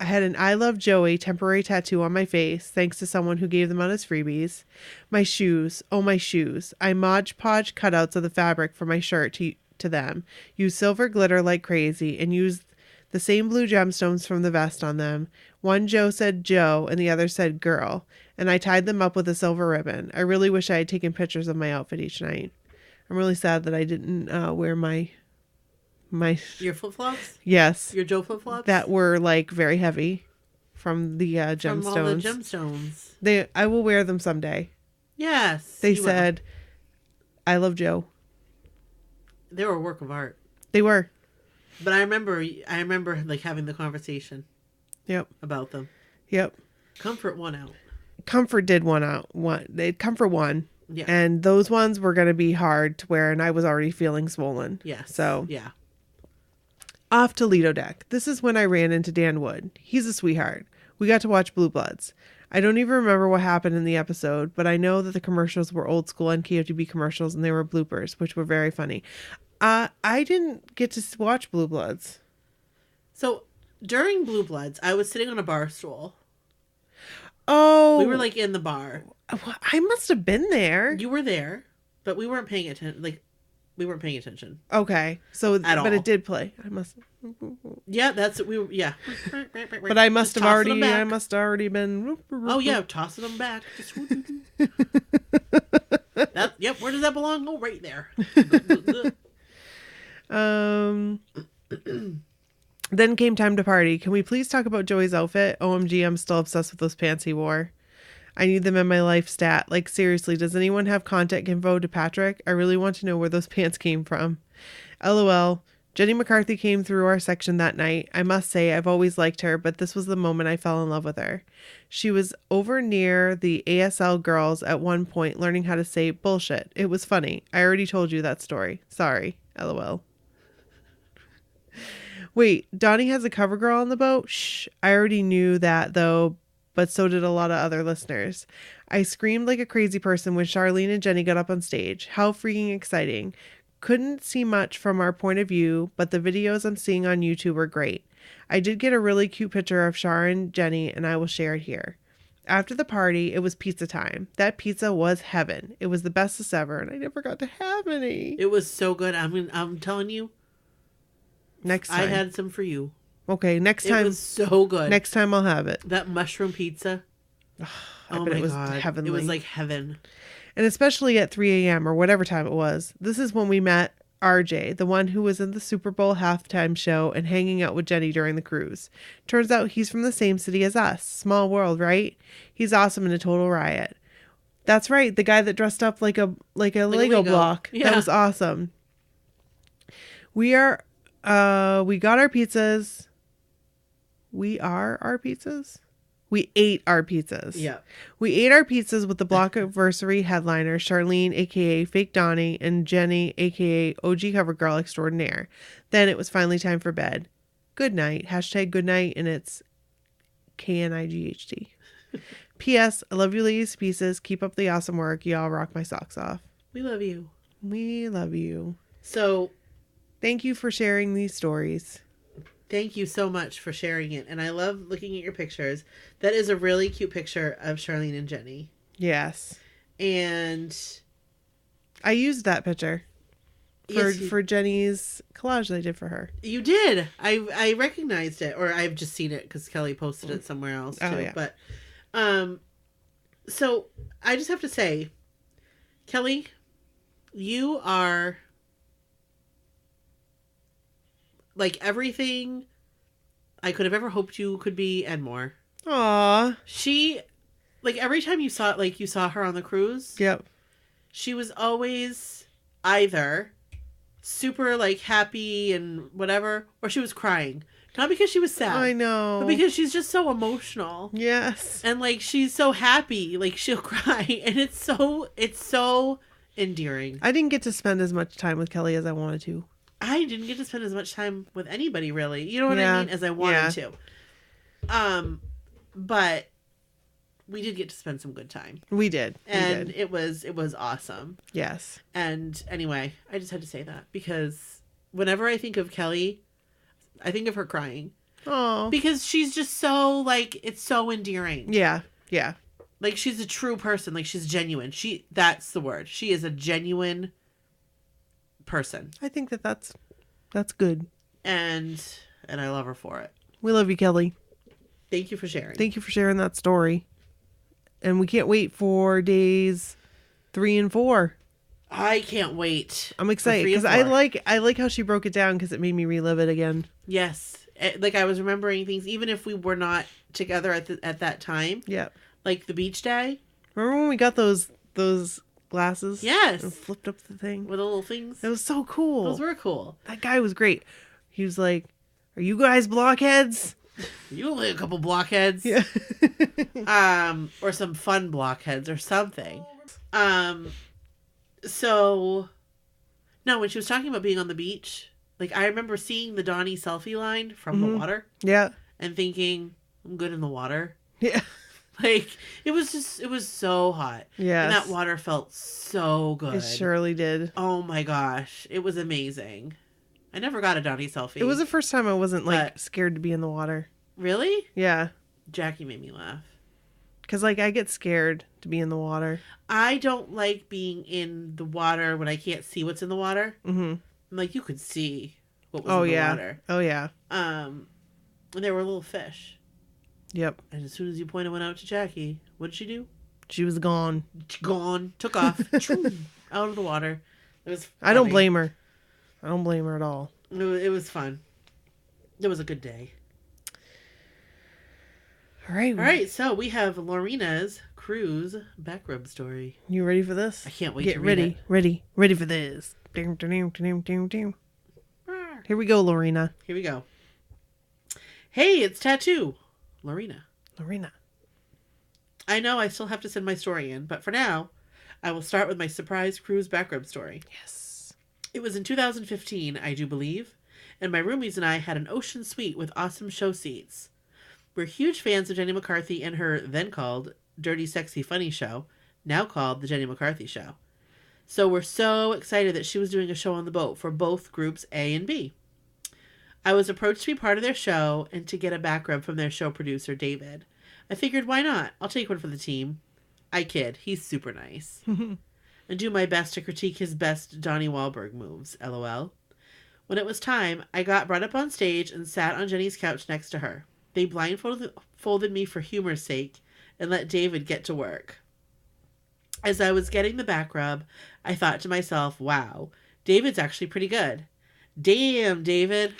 had an I Love Joey temporary tattoo on my face, thanks to someone who gave them out as freebies. My shoes. Oh, my shoes. I Mod Podge cutouts of the fabric for my shirt to them. Used silver glitter like crazy and used the same blue gemstones from the vest on them. One Joe said Joe and the other said girl. And I tied them up with a silver ribbon. I really wish I had taken pictures of my outfit each night. I'm really sad that I didn't wear my
Your flip-flops?
Yes.
Your Joe flip-flops?
That were like very heavy from the gemstones.
From all the gemstones.
I will wear them someday.
Yes.
They said, I love Joe.
They were a work of art.
They were.
But I remember like having the conversation.
Yep.
About them.
Yep.
Comfort won out.
Comfort did Comfort won. Yeah. And those ones were going to be hard to wear, and I was already feeling swollen.
Yes.
So.
Yeah.
Off to Lido Deck. This is when I ran into Dan Wood. He's a sweetheart. We got to watch Blue Bloods. I don't even remember what happened in the episode, but I know that the commercials were old school NKOTB commercials and they were bloopers, which were very funny. I didn't get to watch Blue Bloods.
So during Blue Bloods, I was sitting on a bar stool.
Oh.
We were like in the bar.
I must have been there.
You were there, but we weren't paying attention. We weren't paying attention.
Okay. So, but it did play. I must.
Yeah, yeah.
But I must have already been.
Oh yeah, tossing them back. Yep. Where does that belong? Oh, right there.
Then came time to party. Can we please talk about Joey's outfit? OMG, I'm still obsessed with those pants he wore. I need them in my life stat. Like, seriously, does anyone have contact info to Patrick? I really want to know where those pants came from. LOL. Jenny McCarthy came through our section that night. I must say, I've always liked her, but this was the moment I fell in love with her. She was over near the ASL girls at one point learning how to say bullshit. It was funny. I already told you that story. Sorry. LOL. Wait, Donnie has a cover girl on the boat? Shh. I already knew that, though, but so did a lot of other listeners. I screamed like a crazy person when Charlene and Jenny got up on stage. How freaking exciting. Couldn't see much from our point of view, but the videos I'm seeing on YouTube are great. I did get a really cute picture of Char and Jenny, and I will share it here. After the party, it was pizza time. That pizza was heaven. It was the bestest ever, and I never got to have any.
It was so good. I'm telling you.
Next time.
I had some for you.
Okay, next time.
It was so good.
Next time I'll have it.
That mushroom pizza.
Oh my God.
Heavenly. It was like heaven.
And especially at 3 a.m. or whatever time it was. This is when we met RJ, the one who was in the Super Bowl halftime show and hanging out with Jenny during the cruise. Turns out he's from the same city as us. Small world, right? He's awesome and a total riot. That's right. The guy that dressed up like a Lego block. Yeah. That was awesome. We got our pizzas. We ate our pizzas.
Yeah.
We ate our pizzas with the Blockiversary headliner, Charlene, a.k.a. Fake Donnie, and Jenny, a.k.a. OG Cover Girl Extraordinaire. Then it was finally time for bed. Good night. # good night, and it's KNIGHT. P.S. I love you ladies to pieces. Keep up the awesome work. Y'all rock my socks off.
We love you.
We love you.
So,
thank you for sharing these stories.
Thank you so much for sharing it. And I love looking at your pictures. That is a really cute picture of Charlene and Jenny.
Yes.
And
I used that picture for Jenny's collage that I did for her.
You did. I recognized it, or I've just seen it because Kelley posted it somewhere else too.
Oh, yeah.
But So I just have to say, Kelley, you are like everything I could have ever hoped you could be and more.
Aw.
She, like every time you saw her on the cruise,
Yep.
she was always either super like happy and whatever, or she was crying. Not because she was sad.
I know.
But because she's just so emotional.
Yes.
And like she's so happy, like she'll cry, and it's so endearing.
I didn't get to spend as much time with Kelley as I wanted to.
I didn't get to spend as much time with anybody really. You know what I mean? As I wanted to. But we did get to spend some good time.
We did.
And
we did.
it was awesome.
Yes.
And anyway, I just had to say that because whenever I think of Kelley, I think of her crying.
Oh.
Because she's just so like it's so endearing.
Yeah. Yeah.
Like she's a true person, like she's genuine. That's the word. She is a genuine person.
I think that's good.
And I love her for it.
We love you, Kelley.
Thank you for sharing.
Thank you for sharing that story. And we can't wait for days 3 and 4.
I can't wait.
I'm excited because I like how she broke it down because it made me relive it again.
Yes. Like I was remembering things even if we were not together at that time.
Yeah.
Like the beach day.
Remember when we got those glasses?
Yes.
And flipped up the thing.
With the little things.
It was so cool.
Those were cool.
That guy was great. He was like, "Are you guys blockheads?"
You only a couple blockheads.
Yeah.
Or some fun blockheads or something. So no, when she was talking about being on the beach, like I remember seeing the Donnie selfie line from the water.
Yeah.
And thinking, I'm good in the water.
Yeah.
Like it was so hot.
Yes.
And that water felt so good.
It surely did.
Oh my gosh. It was amazing. I never got a Donnie selfie.
It was the first time I wasn't like scared to be in the water.
Really?
Yeah.
Jackie made me laugh.
Because like I get scared to be in the water.
I don't like being in the water when I can't see what's in the water.
Mm-hmm.
I'm like, you could see what was in the water.
Oh yeah.
And there were little fish.
Yep.
And as soon as you pointed one out to Jackie, what did she do?
She was gone.
Gone. Took off. Out of the water. It was funny.
I don't blame her. I don't blame her at all.
It was fun. It was a good day.
All right.
All right, so we have Laurina's cruise backrub story.
You ready for this?
I can't wait
Get
to read
ready.
it.
Ready for this. Here we go, Laurina.
Here we go. Hey, it's Tattoo. Laurina. I know I still have to send my story in, but for now, I will start with my surprise cruise backrub story.
Yes.
It was in 2015, I do believe, and my roomies and I had an ocean suite with awesome show seats. We're huge fans of Jenny McCarthy and her then called Dirty Sexy Funny Show, now called The Jenny McCarthy Show. So we're so excited that she was doing a show on the boat for both groups A and B. I was approached to be part of their show and to get a backrub from their show producer, David. I figured, why not? I'll take one for the team. I kid. He's super nice. And do my best to critique his best Donnie Wahlberg moves, LOL. When it was time, I got brought up on stage and sat on Jenny's couch next to her. They blindfolded me for humor's sake and let David get to work. As I was getting the backrub, I thought to myself, wow, David's actually pretty good. Damn, David.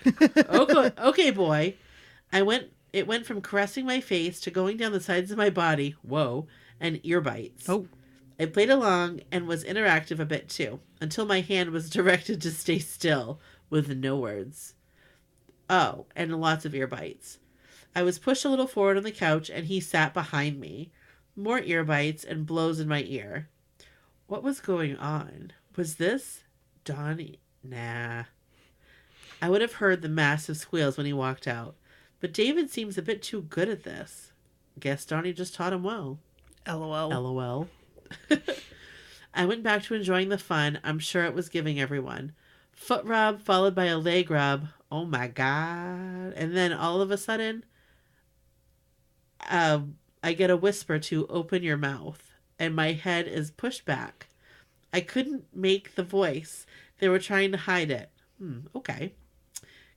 Okay, boy. It went from caressing my face to going down the sides of my body, whoa, and ear bites.
Oh.
I played along and was interactive a bit too, until my hand was directed to stay still with no words. Oh, and lots of ear bites. I was pushed a little forward on the couch and he sat behind me. More ear bites and blows in my ear. What was going on? Was this Donnie? Nah. I would have heard the massive squeals when he walked out. But David seems a bit too good at this. Guess Donnie just taught him well.
LOL.
LOL. I went back to enjoying the fun I'm sure it was giving everyone. Foot rub followed by a leg rub. Oh my God. And then all of a sudden, I get a whisper to open your mouth. And my head is pushed back. I couldn't make the voice. They were trying to hide it. Okay.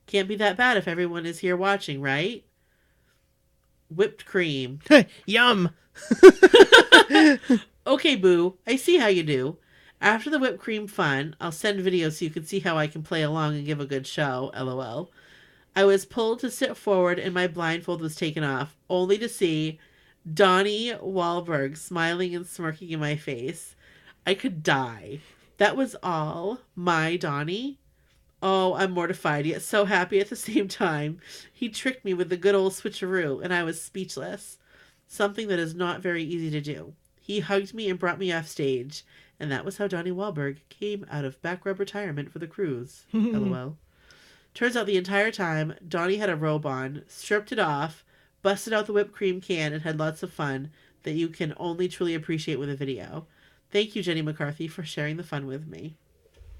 Can't be that bad if everyone is here watching, right? whipped cream.
Yum.
Okay, boo. I see how you do. After the whipped cream fun, I'll send videos so you can see how I can play along and give a good show. LOL. I was pulled to sit forward and my blindfold was taken off, only to see Donnie Wahlberg smiling and smirking in my face. I could die. That was all. My Donnie? Oh, I'm mortified, yet so happy at the same time. He tricked me with the good old switcheroo, and I was speechless. Something that is not very easy to do. He hugged me and brought me off stage, and that was how Donnie Wahlberg came out of Backrub retirement for the cruise. LOL. Turns out the entire time, Donnie had a robe on, stripped it off, busted out the whipped cream can, and had lots of fun that you can only truly appreciate with a video. Thank you, Jenny McCarthy, for sharing the fun with me.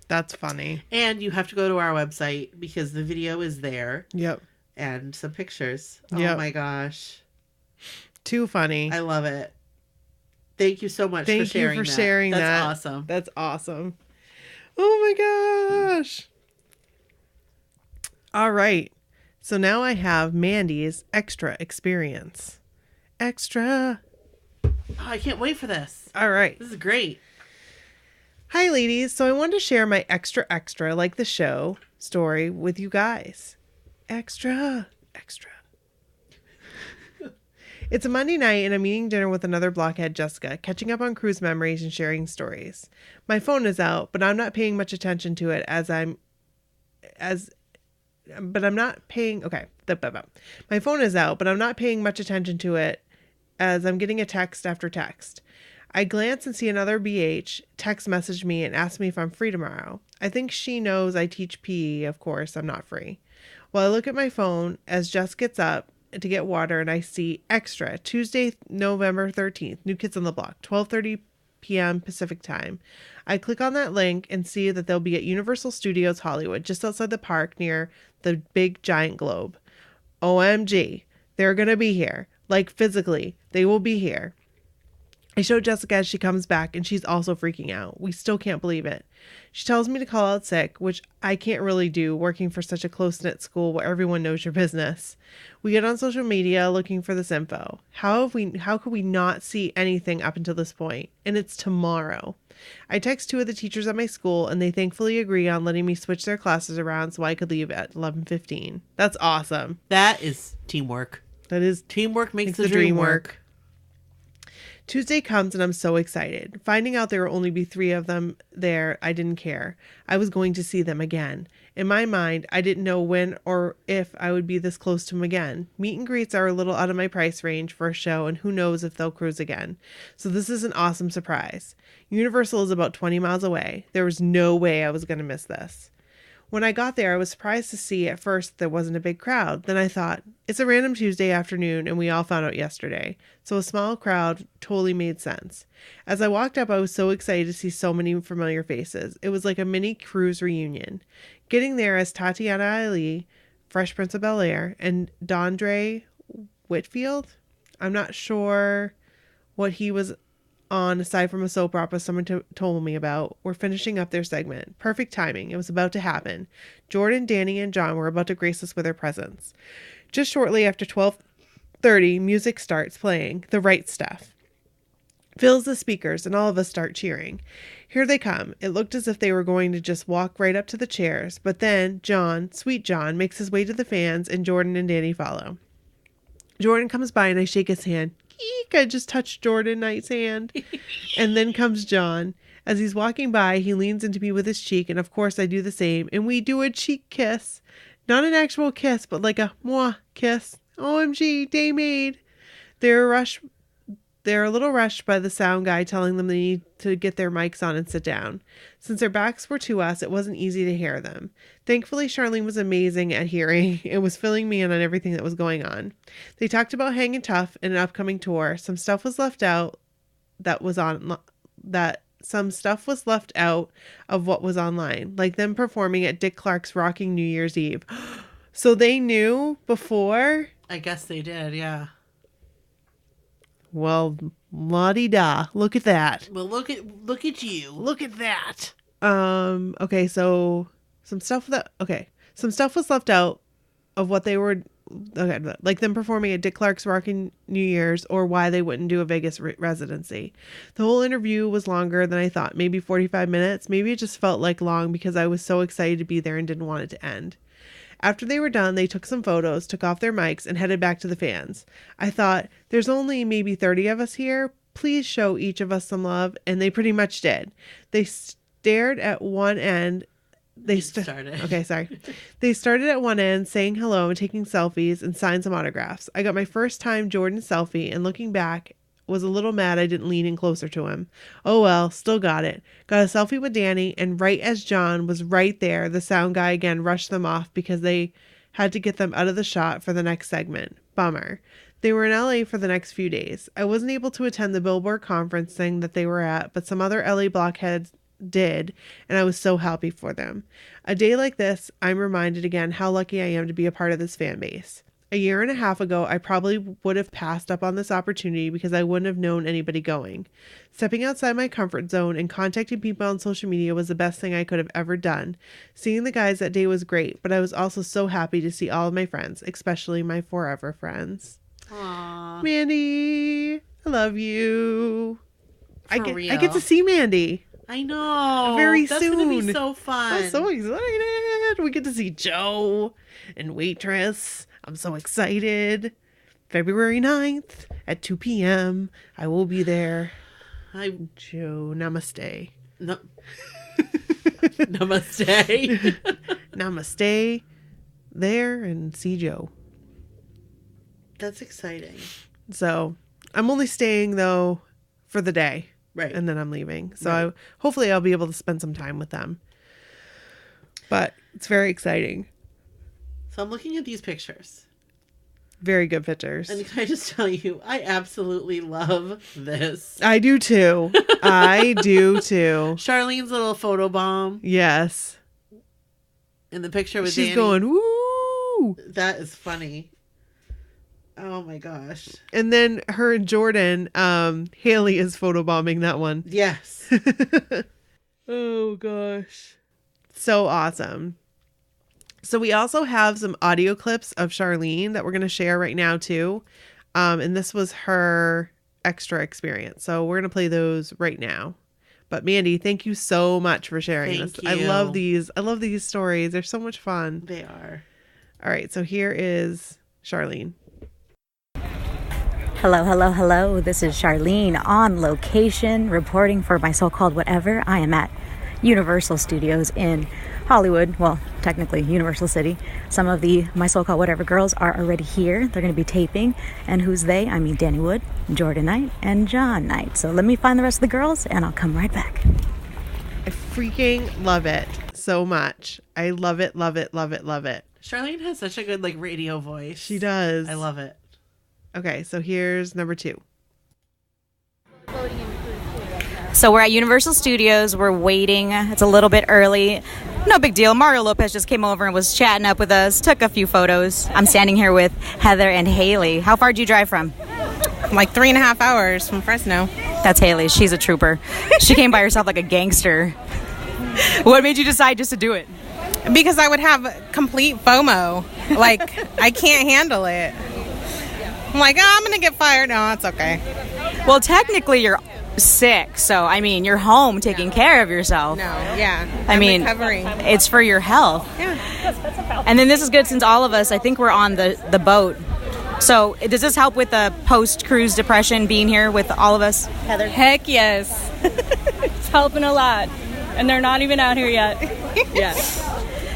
That's funny.
And you have to go to our website because the video is there.
Yep.
And some pictures.
Yep.
Oh my gosh.
Too funny.
I love it. Thank you so much
Thank
for sharing
you for
that.
sharing that.
That's awesome.
That's awesome. Oh my gosh. All right. So now I have Mandy's extra experience. Extra.
Oh, I can't wait for this.
All right.
This is great.
Hi, ladies. So I wanted to share my extra, like the show story with you guys. Extra. It's a Monday night and I'm eating dinner with another blockhead, Jessica, catching up on cruise memories and sharing stories. My phone is out, but I'm not paying much attention to it My phone is out, but I'm not paying much attention to it as I'm getting a text after text. I glance and see another BH text message me and ask me if I'm free tomorrow. I think she knows I teach PE, of course, I'm not free. Well, I look at my phone as Jess gets up to get water and I see extra, Tuesday, November 13th, New Kids on the Block, 12:30 p.m. Pacific time. I click on that link and see that they'll be at Universal Studios Hollywood, just outside the park near the big giant globe. OMG, they're going to be here. Like physically, they will be here. I show Jessica as she comes back and she's also freaking out. We still can't believe it. She tells me to call out sick, which I can't really do working for such a close-knit school where everyone knows your business. We get on social media looking for this info. How could we not see anything up until this point? And it's tomorrow. I text 2 of the teachers at my school and they thankfully agree on letting me switch their classes around so I could leave at 11:15. That's awesome.
That is teamwork.
That is
Teamwork makes the dream work.
Tuesday comes and I'm so excited. Finding out there will only be 3 of them there, I didn't care. I was going to see them again. In my mind, I didn't know when or if I would be this close to them again. Meet and greets are a little out of my price range for a show, and who knows if they'll cruise again. So this is an awesome surprise. Universal is about 20 miles away. There was no way I was going to miss this. When I got there, I was surprised to see at first there wasn't a big crowd. Then I thought, it's a random Tuesday afternoon and we all found out yesterday. So a small crowd totally made sense. As I walked up, I was so excited to see so many familiar faces. It was like a mini cruise reunion. Getting there as Tatiana Ali, Fresh Prince of Bel-Air, and Dondre Whitfield. I'm not sure what he was on aside from a soap opera someone told me about, were finishing up their segment. Perfect timing. It was about to happen. Jordan, Danny, and John were about to grace us with their presence. Just shortly after 12:30, music starts playing, The Right Stuff. Fills the speakers and all of us start cheering. Here they come. It looked as if they were going to just walk right up to the chairs, but then John, sweet John, makes his way to the fans and Jordan and Danny follow. Jordan comes by and I shake his hand. Eek, I just touched Jordan Knight's hand. And then comes John. As he's walking by, he leans into me with his cheek, and of course I do the same, and we do a cheek kiss. Not an actual kiss, but like a mwah kiss. OMG, day made. They're a little rushed by the sound guy telling them they need to get their mics on and sit down. Since their backs were to us, it wasn't easy to hear them. Thankfully, Charlene was amazing at hearing and was filling me in on everything that was going on. They talked about hanging tough and an upcoming tour. Some stuff was left out of what was online, like them performing at Dick Clark's Rocking New Year's Eve. So they knew before?
I guess they did, yeah.
Well, la-di-da. Look at that.
Well, look at you.
Look at that. Okay, so some stuff was left out of what they were like them performing at Dick Clark's Rockin' New Year's, or why they wouldn't do a Vegas residency. The whole interview was longer than I thought, maybe 45 minutes. Maybe it just felt like long because I was so excited to be there and didn't want it to end. After they were done, they took some photos, took off their mics, and headed back to the fans. I thought, there's only maybe 30 of us here. Please show each of us some love. And they pretty much did. They stared at one end. They started at one end, saying hello and taking selfies and signed some autographs. I got my first time Jordan selfie, and looking back, was a little mad I didn't lean in closer to him. Oh well, still got it. Got a selfie with Danny, and right as John was right there, the sound guy again rushed them off because they had to get them out of the shot for the next segment. Bummer. They were in LA for the next few days. I wasn't able to attend the Billboard conference thing that they were at, but some other LA blockheads did, and I was so happy for them. A day like this, I'm reminded again how lucky I am to be a part of this fan base. A year and a half ago, I probably would have passed up on this opportunity because I wouldn't have known anybody going. Stepping outside my comfort zone and contacting people on social media was the best thing I could have ever done. Seeing the guys that day was great, but I was also so happy to see all of my friends, especially my forever friends.
Aww.
Mandy, I love you. I
real.
get to see Mandy.
I know.
Very
That's
soon.
That's going to be so fun.
I'm so excited. We get to see Joe and Waitress. I'm so excited. February 9th at 2 p.m. I will be there. Joe, namaste.
No. Namaste.
Namaste. There and see Joe.
That's exciting.
So I'm only staying, though, for the day.
Right.
And then I'm leaving. So hopefully I'll be able to spend some time with them. But it's very exciting.
So I'm looking at these pictures.
Very good pictures.
And can I just tell you, I absolutely love this.
I do too. I do too.
Charlene's little photo bomb.
Yes.
In the picture with
She's
Danny.
going, woo!
That is funny. Oh my gosh.
And then her and Jordan, Haley is photobombing that one.
Yes.
Oh gosh. So awesome. So we also have some audio clips of Charlene that we're going to share right now too. And this was her extra experience. So we're going to play those right now. But Mandy, thank you so much for sharing this.
You.
I love these. I love these stories. They're so much fun.
They are.
All right. So here is Charlene.
Hello, hello, hello. This is Charlene on location reporting for my so-called whatever. I am at Universal Studios in Hollywood. Well, technically Universal City. Some of the my so-called whatever girls are already here. They're going to be taping. And who's they? I mean Danny Wood, Jordan Knight, and John Knight. So let me find the rest of the girls and I'll come right back.
I freaking love it so much. I love it, love it, love it, love it.
Charlene has such a good radio voice.
She does.
I love it.
Okay, so here's number 2.
So we're at Universal Studios. We're waiting. It's a little bit early. No big deal. Mario Lopez just came over and was chatting up with us, took a few photos. I'm standing here with Heather and Haley. How far did you drive from?
Like 3.5 hours from Fresno.
That's Haley. She's a trooper. She came by herself like a gangster. What made you decide just to do it?
Because I would have complete FOMO. Like, I can't handle it. I'm like, I'm going to get fired. No, it's okay.
Well, technically, you're sick. So, I mean, you're home taking care of yourself.
No, yeah.
I mean,
recovering.
It's for your health.
Yeah.
And then this is good since all of us, I think we're on the boat. So, does this help with the post-cruise depression being here with all of us, Heather?
Heck yes. It's helping a lot. And they're not even out here yet. Yeah.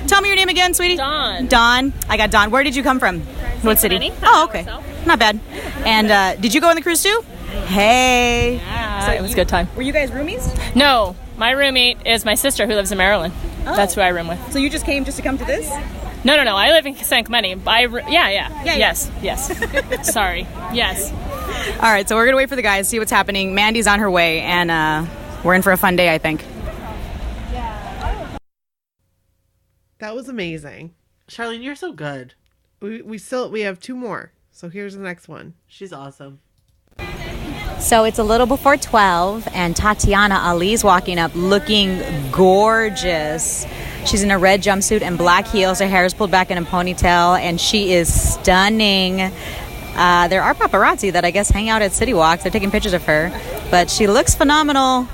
Tell me your name again, sweetie.
Dawn.
Dawn. I got Dawn. Where did you come from? What city?
Penny.
Oh, okay. Not bad. And did you go on the cruise too? Hey.
Yeah, so it was a good time.
Were you guys roomies?
No, my roommate is my sister who lives in Maryland.
Oh.
That's who I room with.
So you just came just to come to this?
No. I live in San Clemente. Yes. Sorry. Yes.
All right, so we're going to wait for the guys, see what's happening. Mandy's on her way, and we're in for a fun day, I think.
That was amazing.
Charlene, you're so good.
We have 2 more. So here's the next one.
She's awesome.
So it's a little before 12, and Tatiana Ali's walking up looking gorgeous. She's in a red jumpsuit and black heels. Her hair is pulled back in a ponytail, and she is stunning. There are paparazzi that I guess hang out at City Walks. They're taking pictures of her, but she looks phenomenal.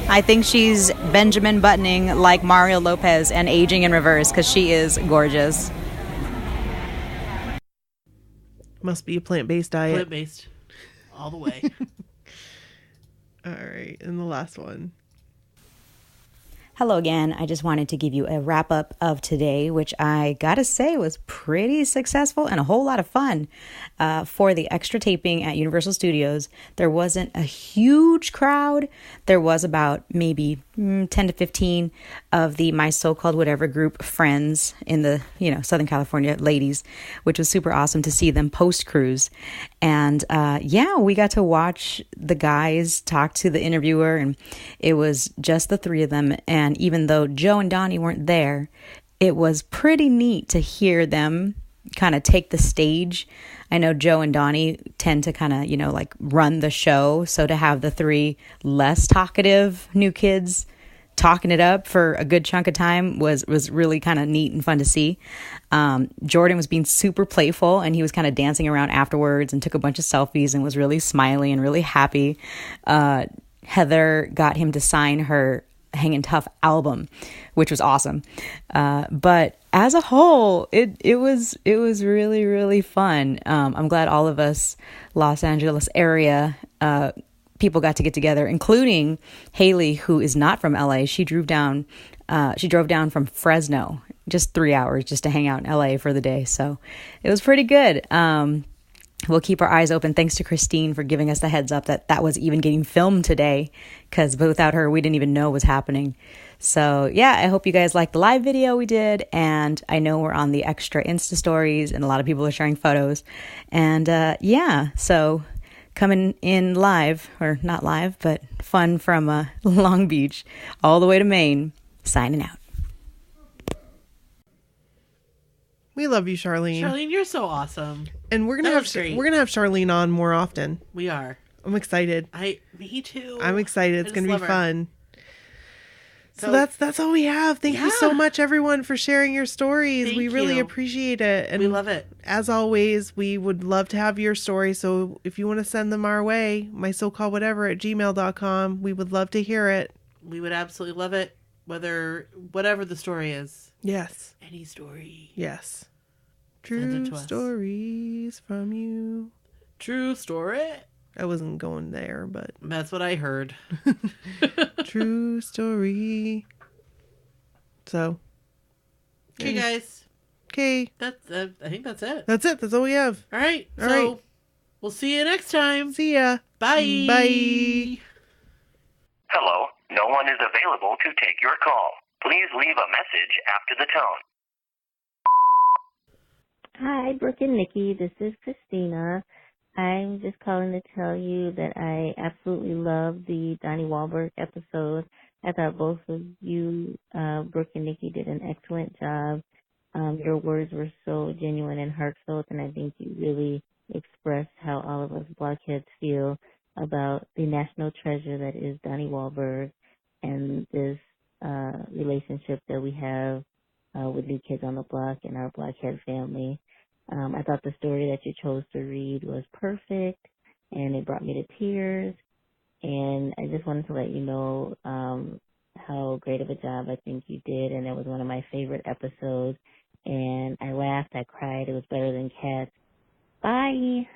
I think she's Benjamin Buttoning like Mario Lopez and aging in reverse because she is gorgeous.
Must be a plant-based diet.
Plant-based. All the way.
All right, and the last one.
Hello again. I just wanted to give you a wrap up of today, which I gotta say was pretty successful and a whole lot of fun. For the extra taping at Universal Studios, there wasn't a huge crowd. There was about maybe 10 to 15 of the My So-Called Whatever group friends in the, Southern California ladies, which was super awesome to see them post-cruise. And we got to watch the guys talk to the interviewer, and it was just the three of them. And even though Joe and Donnie weren't there, it was pretty neat to hear them kind of take the stage. I know Joe and Donnie tend to kind of, run the show. So to have the three less talkative new kids talking it up for a good chunk of time was really kind of neat and fun to see. Jordan was being super playful, and he was kind of dancing around afterwards and took a bunch of selfies and was really smiling and really happy. Heather got him to sign her Hangin' Tough album, which was awesome. But as a whole, it was really, really fun. I'm glad all of us Los Angeles area people got to get together, including Haley, who is not from LA. She drove down from Fresno, just 3 hours just to hang out in LA for the day. So it was pretty good. We'll keep our eyes open. Thanks to Christine for giving us the heads up that was even getting filmed today, because without her, we didn't even know it was happening. So yeah, I hope you guys liked the live video we did. And I know we're on the extra Insta stories and a lot of people are sharing photos. And so coming in live, or not live, but fun from Long Beach all the way to Maine, signing out.
We love you, Charlene.
Charlene, you're so awesome.
And we're gonna have Charlene on more often.
We are.
I'm excited.
Me too.
I'm excited. It's gonna be fun. So that's all we have. Thank you
Yeah.
so much, everyone, for sharing your stories.
Thank
we really
you.
appreciate it. And
we love it.
as always, we would love to have your story. So if you want to send them our way, mysocalledwhatever@gmail.com, we would love to hear it.
We would absolutely love it. Whatever the story is.
Yes.
Any story.
Yes.
Send it
True
to us.
stories from you.
True story.
I wasn't going there, but
That's what I heard.
true story. So.
Okay, guys.
Okay.
I think that's it.
That's it. That's all we have.
All right.
All
So
right.
we'll see you next time.
See ya.
Bye.
Bye.
Hello, no one is available to take your call. Please leave a message after the tone.
Hi, Brooke and Nikki. This is Christina. I'm just calling to tell you that I absolutely love the Donnie Wahlberg episode. I thought both of you, Brooke and Nikki, did an excellent job. Your words were so genuine and heartfelt, and I think you really expressed how all of us blockheads feel about the national treasure that is Donnie Wahlberg and this relationship that we have with New Kids on the Block and our blockhead family. I thought the story that you chose to read was perfect, and it brought me to tears. And I just wanted to let you know how great of a job I think you did, and it was one of my favorite episodes. And I laughed, I cried. It was better than Cats. Bye.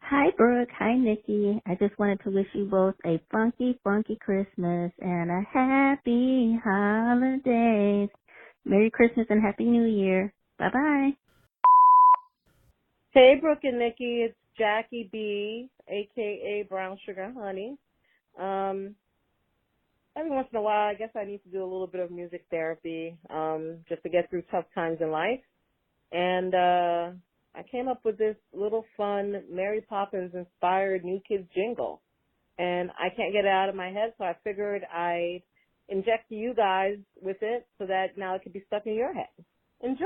Hi, Brooke. Hi, Nikki. I just wanted to wish you both a funky, funky Christmas and a happy holidays. Merry Christmas and Happy New Year. Bye-bye.
Hey, Brooke and Nikki. It's Jackie B, a.k.a. Brown Sugar Honey. Every once in a while, I guess I need to do a little bit of music therapy just to get through tough times in life. And I came up with this little fun Mary Poppins-inspired New Kids jingle. And I can't get it out of my head, so I figured I'd inject you guys with it so that now it could be stuck in your head. Enjoy!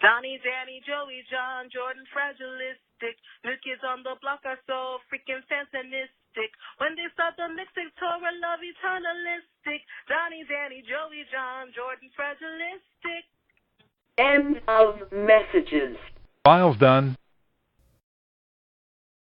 Donnie, Danny, Joey, John, Jordan, fragilistic. New Kids on the Block are so freaking fantastic.
When they start the mixing, Torah love eternalistic. Donnie, Danny, Joey, John, Jordan, fragilistic.
End of messages.
Files done.